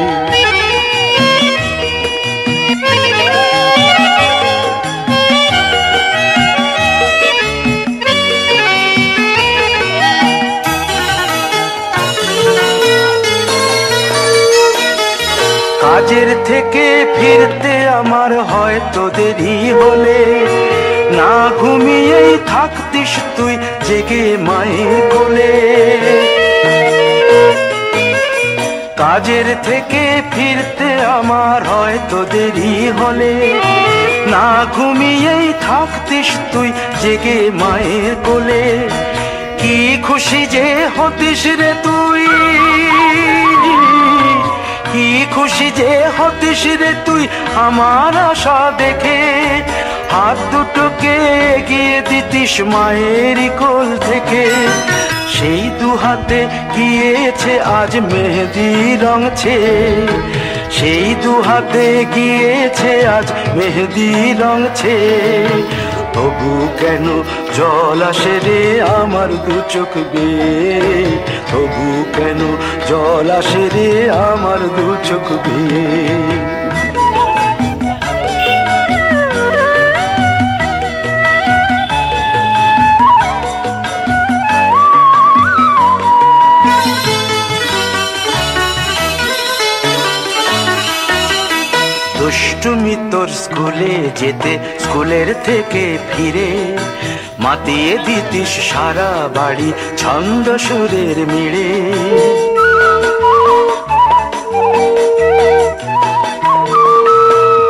কাজের থেকে ফিরতে আমার হয়তো দেরি হলে, না ঘুমিয়েই থাকতিস তুই জেগে মায়ের কোলে। কাজের থেকে ফিরতে আমার হয়তো দেরি হলে, না ঘুমিয়েই থাকতিস তুই জেগে মায়ের কোলে। কি খুশি যে হতিস রে তুই, কি খুশি যে হতিস রে তুই আমার আশা দেখে। হাত দুটোকে এগিয়ে দিতিস মায়ের কোল থেকে, সেই দু হাতে গিয়েছে আজ মেহেদি রঙছে, সেই দু হাতে গিয়েছে আজ মেহেদি রঙছে। তবু কেন জল আসে রে আমার দু চোখ বেয়ে, তবু কেন জল আসে রে আমার দু চোখ বেয়ে। দুষ্টুমি তোর স্কুলে যেতে, স্কুলের থেকে ফিরে মাতিয়ে দিতিস সারা বাড়ি ছন্দ সুরের মিড়ে।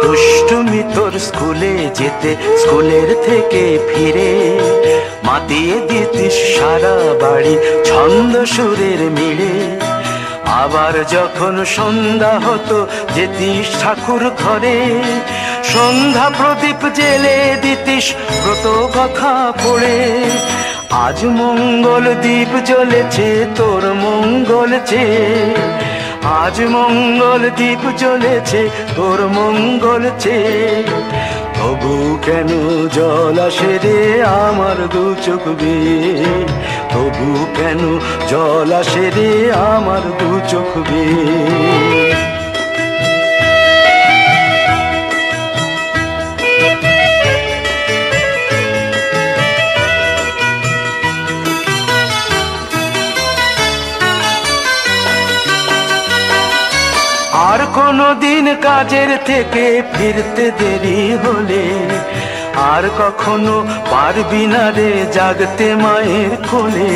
দুষ্টুমি তোর স্কুলে যেতে, স্কুলের থেকে ফিরে মাতিয়ে দিতিস সারা বাড়ি ছন্দ সুরের মিড়ে। আবার যখন সন্ধ্যা হতো যেতিস ঠাকুর ঘরে, সন্ধ্যা প্রদীপ জেলে দিতিস ব্রত কথা পড়ে। আজ মঙ্গল দ্বীপ জ্বলেছে তোর মঙ্গল চেয়ে, আজ মঙ্গল দ্বীপ জ্বলেছে তোর মঙ্গল চেয়ে। তবু কেন জল আসে রে আমার দু চোখ বেয়ে, তবু কেন জল আসে রে আমার দু চোখ বেয়ে। আর কোনো দিন কাজের থেকে ফিরতে দেরি হলে, আর কখনো পারবি না রে জাগতে মায়ের কোলে।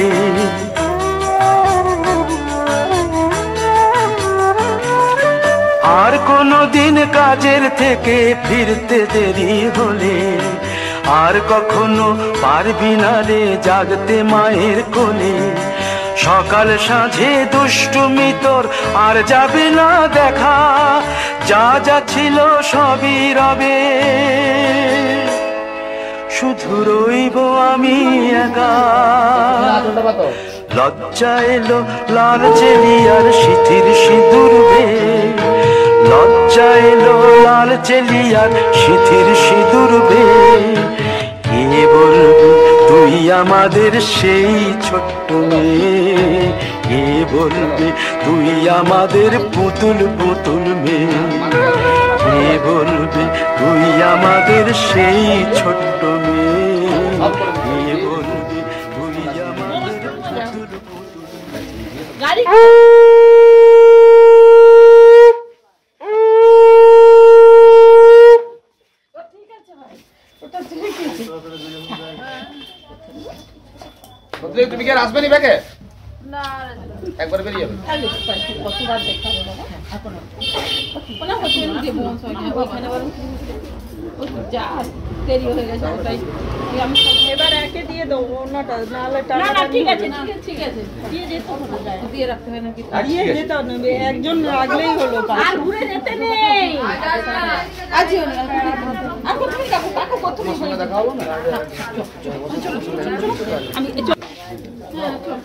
আর কোনো দিন কাজের থেকে ফিরতে দেরি হলে, আর কখনো পারবি না রে জাগতে মায়ের কোলে। সকাল সাঁঝে দুষ্টুমি তোর আর যাবে না দেখা, যা যা ছিল সবই রবে, শুধু রইব আমি একা। লজ্জা এলো লাল চেলিয়ার সিথির সিঁদুর বে, লজ্জা এলো লাল চেলিয়ার সিথির সিঁদুর বে। কে বলবি তুই আমাদের সেই ছোট্ট মেয়ে, কে বলবি তুই আমাদের পুতুল পুতুল মেয়ে, কে বলবি তুই আমাদের সেই ছোট্ট মেয়ে, কে বলবি তুই আমাদের পুতুল পুতুল মেয়ে। ঠিক আছে ভাই, ওটা ঠিক আছে। তুমি কি আর আসবে নি ব্যাগে? একবার বেরিয়ে যাবে। কতবার দেখাবো বাবা এখন কোনো হোটেল দেব ওখানে বরং যা দেরি হয়ে গেছে ওটাই আমি এবার একে দিয়ে দেবো অন্যটা নাহলে টাকা না ঠিক আছে দিয়ে যেতে হবে দিয়ে রাখতে হয় নাকি দিয়ে যেতে হবে একজন রাখলেই হলো আর ঘুরে যেতে নেই আজই আর কোথায় যাবো কাকু কোথায় সঙ্গে দেখা হলো না আমি চল হ্যাঁ চল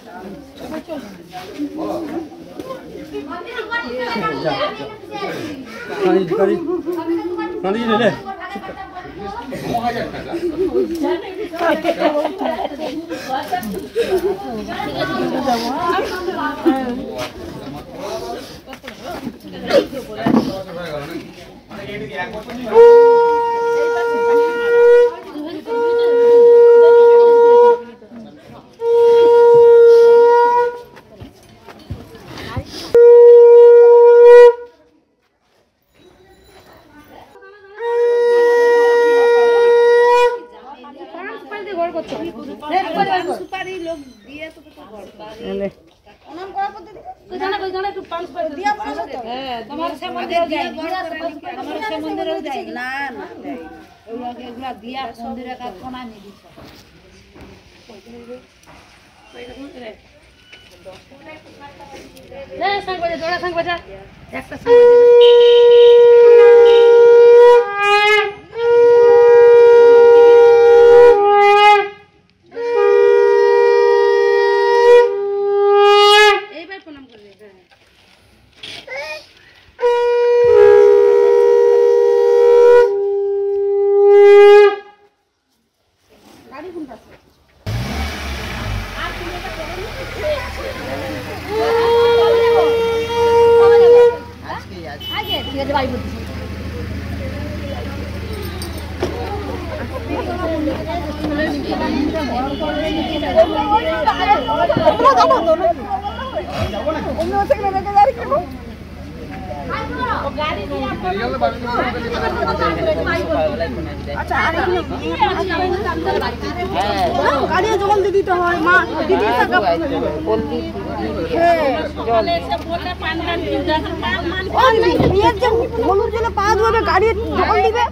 গাড়ি জল দিয়ে দিতে হয় মা দিদি টাকা হলুদ জলে পা ধোবে গাড়ি জল দিবে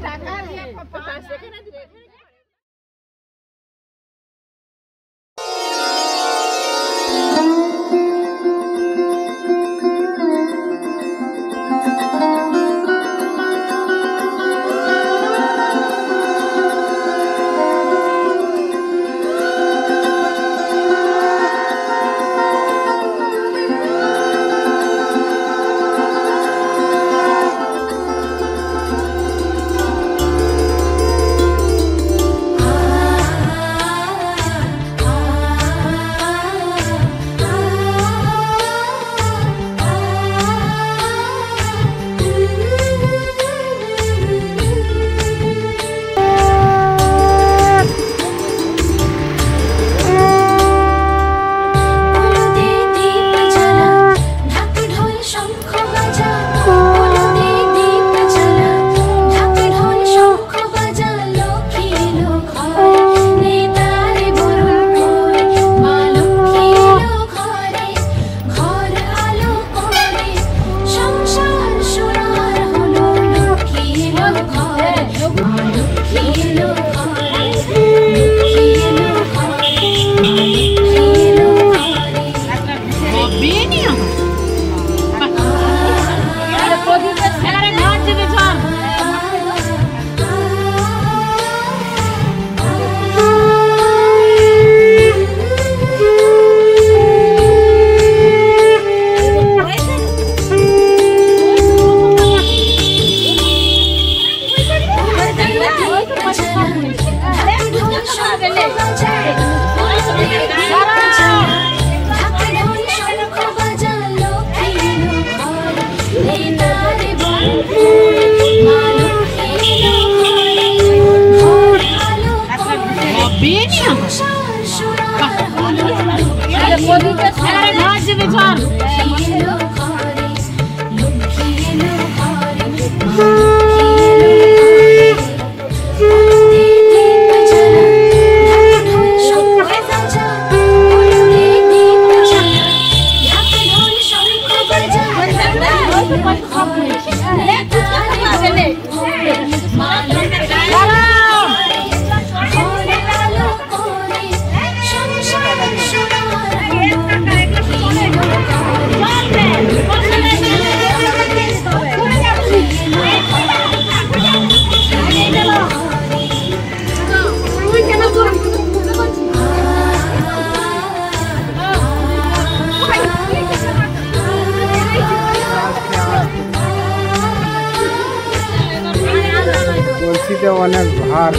অনেক ভার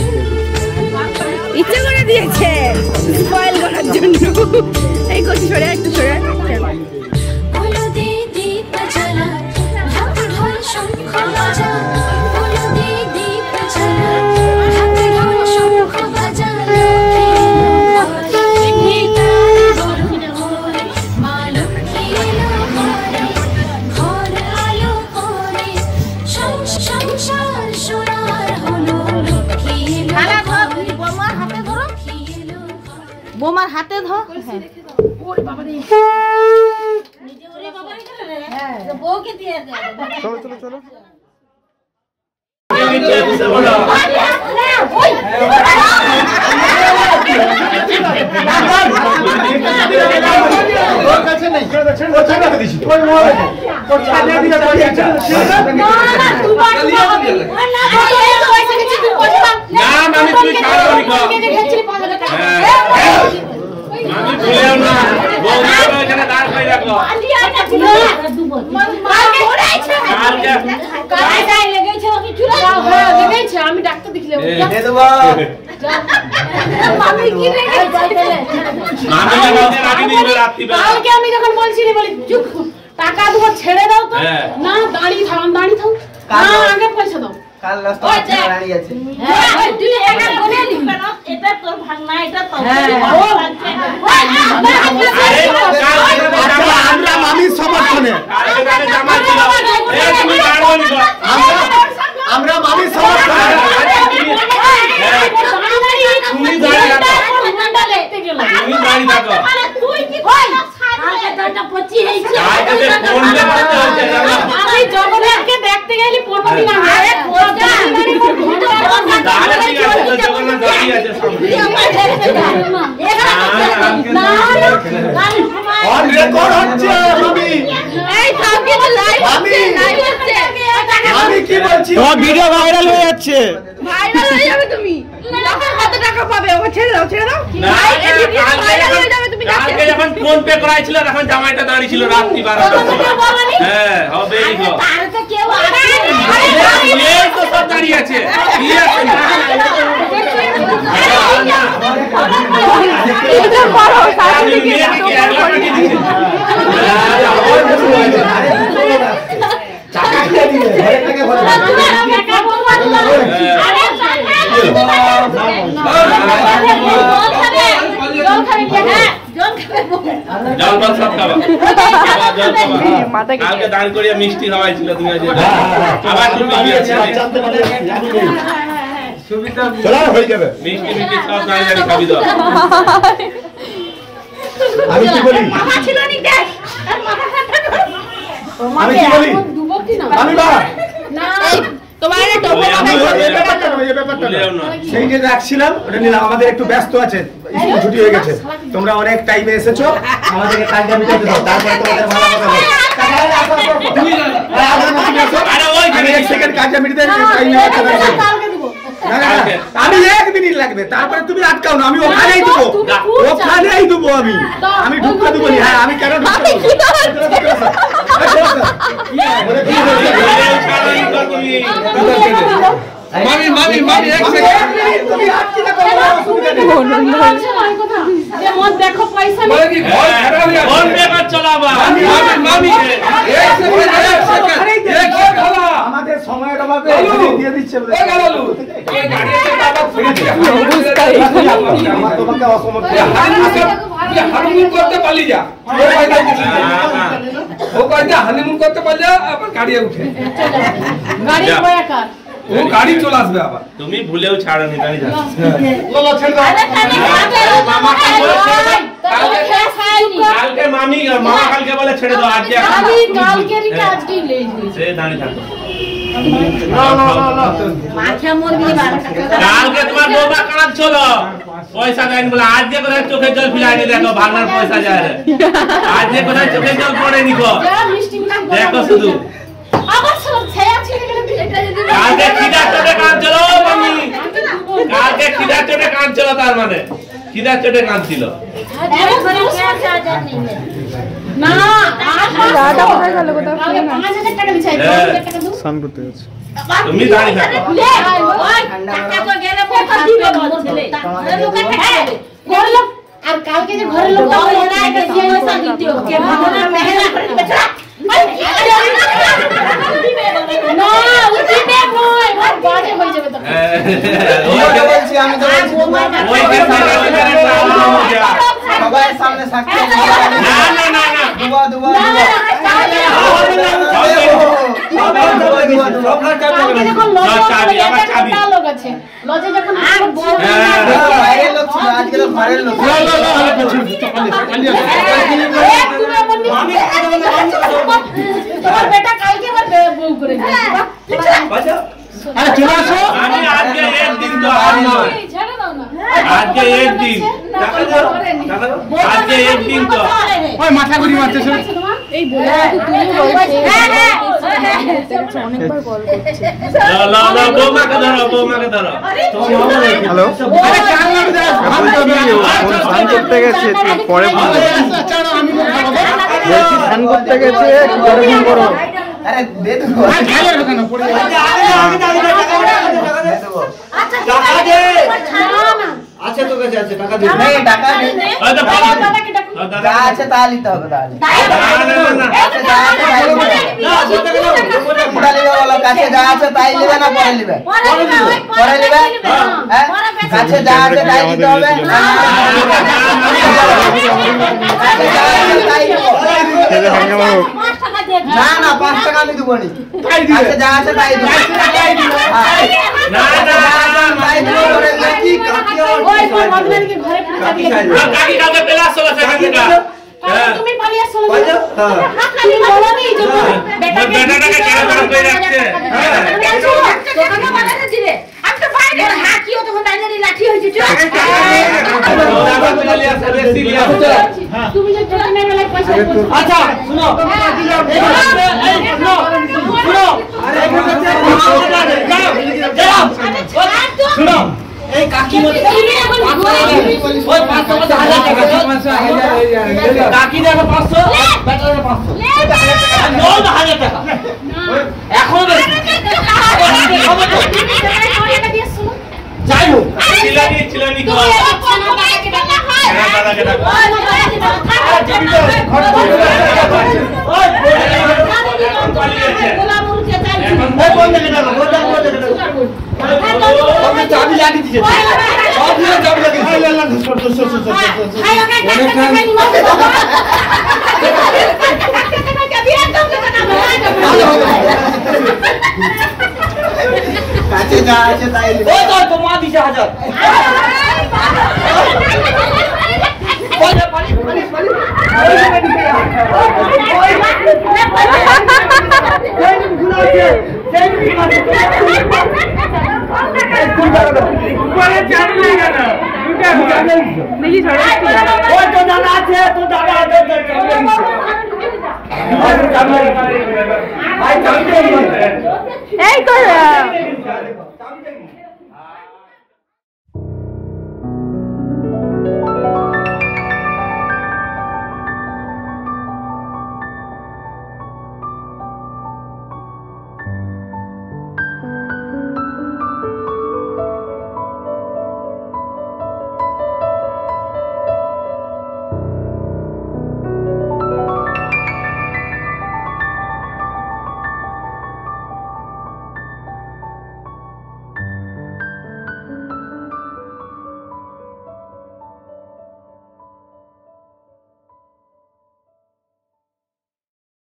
ইচ্ছে করে দিয়েছে স্পয়েল করার জন্য। এই কচি সরে একটু সরে বোমার হাতে ধর বউকে দিয়ে চলো চলো চলো আমি ডাক্তার দেখলাম আমি যখন বলছি বলি টাকা দেবো ছেড়ে দাও তো না দাঁড়িয়ে থাও দাঁড়িয়ে থাও আগে পয়সা দাও কাল রাস্তা দাঁড়িয়ে আছে তুই এটা বলে নি এটা তোর ভাগনা এটা তো আমরা মামির সমর্থনে আমরা মামির সমর্থনে দেখতে গেলি ভিডিও ভাইরাল হয়ে যাচ্ছে ভাইরাল হয়ে যাবে তুমি কত টাকা পাবে ওকে ছেড়ে দাও তুমি কালকে যখন ফোন পে করাইছিল তখন জামাইটা দাঁড়িয়ে ছিল রাত্রি 12টা হ্যাঁ হবে এই গো তারে তো কেউ এই তো সব দাঁড়িয়ে আছে কি আছে এটা করো সার্টিফিকেট টাকা দিয়ে দিলে ঘরে থেকে ঘরে কালকে দান করিয়া মিষ্টি খাওয়াই ছিল তুমি আবার তুমি হয়ে যাবে মিষ্টি মিষ্টি সব দাঁড়িয়ে খাবি দাও আমি কি বলি আমি কি বলি আমি বা সেইটা রাখছিলাম ওটা নিলাম আমাদের একটু ব্যস্ত আছে স্কুল ছুটি হয়ে গেছে তোমরা অনেক টাইমে এসেছো আমাদেরকে কাজটা মিটাতে দাও তারপরে তোমাদের ভালো কথা বলো এক সেকেন্ড কাজটা মিটাতে আমি 1 মিনিট লাগবে তারপরে তুমি আটকাও না আমি ওখানেই দেবো আমি ঢুকতে দেবো না হ্যাঁ আমি কেন ঢুকতে মামি মামি মামি এক সেকেন্ড তুমি আটকে না করো দেখো পয়সা ফোন পে কর চলাবা মামি মামি এক সেকেন্ড আমাদের সময়ের অভাবে দিয়ে দিচ্ছে এই গালালু এই গাড়িতে বাবা আমার তোমাকে অসমর্থ হানিমুন করতে পারলি যা ও কইতা হানিমুন করতে পারলি আবার গাড়ি উঠে গাড়ি কয়া কার ও গাড়ি চলে আসবে আবার তুমি ভুলেও ছাড়নি জানি না লোলা ছেড়ে দাও মামা কালকে মামি মামা কালকে বলে ছেড়ে দাও আজকে আমি কালকে রিটা আজকেই লেই হইছে সে দাঁড়িয়ে থাকো মাথা মরবি কালকে তোমার বউবা কাজ চলো পয়সা দেন বলে আজকে কোথায় চোখের জল ফিলাইনি দেখো ভাঙার পয়সা যায় আজকে কোথায় চোখের জল পড়েনি গো দেখো শুধু আবার সব ছায়া ছিড়ে গেল এটা যদি কালকে খিদা চোটে কাজ চলো মামি কালকে খিদা চোটে কাজ চলো তার মানে খিদা চোটে কাজ ছিল না টাকা কোথায় গেল কোথাও 5000 টাকা দিছাই 1000 টাকা দাও সান করতে গেছে তুমি দাঁড়িয়ে থাকো টাকা তো গেলে পয়সা দিবে ছেলে লোকে টাকা ঘরের লোক আর কালকে যে ঘরের লোক না এটা দিয়ে পয়সা দিতে ওকে ভাবনা মেহনত করে দিবে না উঠি দে নয় আর বাজে হয়ে যাবে তো ওকে বলছি আমি তো ওই সবার সামনে সাক্ষী না না না না দুবা দুবা লজে যখন বাইরের লোক ছিল আজকে তো ঘরের লোক তোমার বেটা কালকে আবার বউ করে আরে চলে আসো আমি আজকে এক দিন তো ছেড়ে দাও না আজকে এক দিন আজকে এক দিন তো ওই মাথা ঘুরি মারতেছ এই বলে তো অনেকবার কল করছে লা লা বৌমাকে ধরো হ্যালো আরে চাল না দে আমি তো স্নান করতে গেছি একটু পরে ফোন করছি চাল আমি বলছি স্নান করতে গেছি একটু পরে ফোন করো আরে দে তো আরে খাইলে কেন পড়ে আচ্ছা টাকা দে আছে তো কাছে আছে টাকা দে নেই টাকা নেই যা আছে তা নিতে হবে তাহলে আচ্ছা যা আছে তাই নিবে কাছে যা আছে তাই নিবে না পরে নিবে পরে নিবে হ্যাঁ কাছে যা আছে তাই নিতে হবে না না 5 টাকা আমি দেব নি কাছে যা আছে তাই দেব না না তাই দেব পরে কি কাকি ওই বদলাকে ঘরে কাকি কাকি কাকে পেলা আসলো কাকিটা তুমি পালিয়ে আসলে হাত খালি বলো নি যে বেটাটাকে কেন করে রাখছে দোকানে বানাতে দিলে আমি তো বাইরে হাকিও তখন দাঁড়িয়ে লাঠি হয়েছে তুমি যে দোকানে বেলায় পয়সা আচ্ছা শুনো শুনো এই কাকি মত ওই 500 1000 টাকা কাকি দেখো 500 বেটা দেখো 500 নয় 1000 টাকা এখন যাই হোক চিলানি কর চাবি লাগিয়ে দিয়েছে চাবি লাগিয়ে কাছে যা আছে তাই ওই তো মা দিছে 1000 এই তো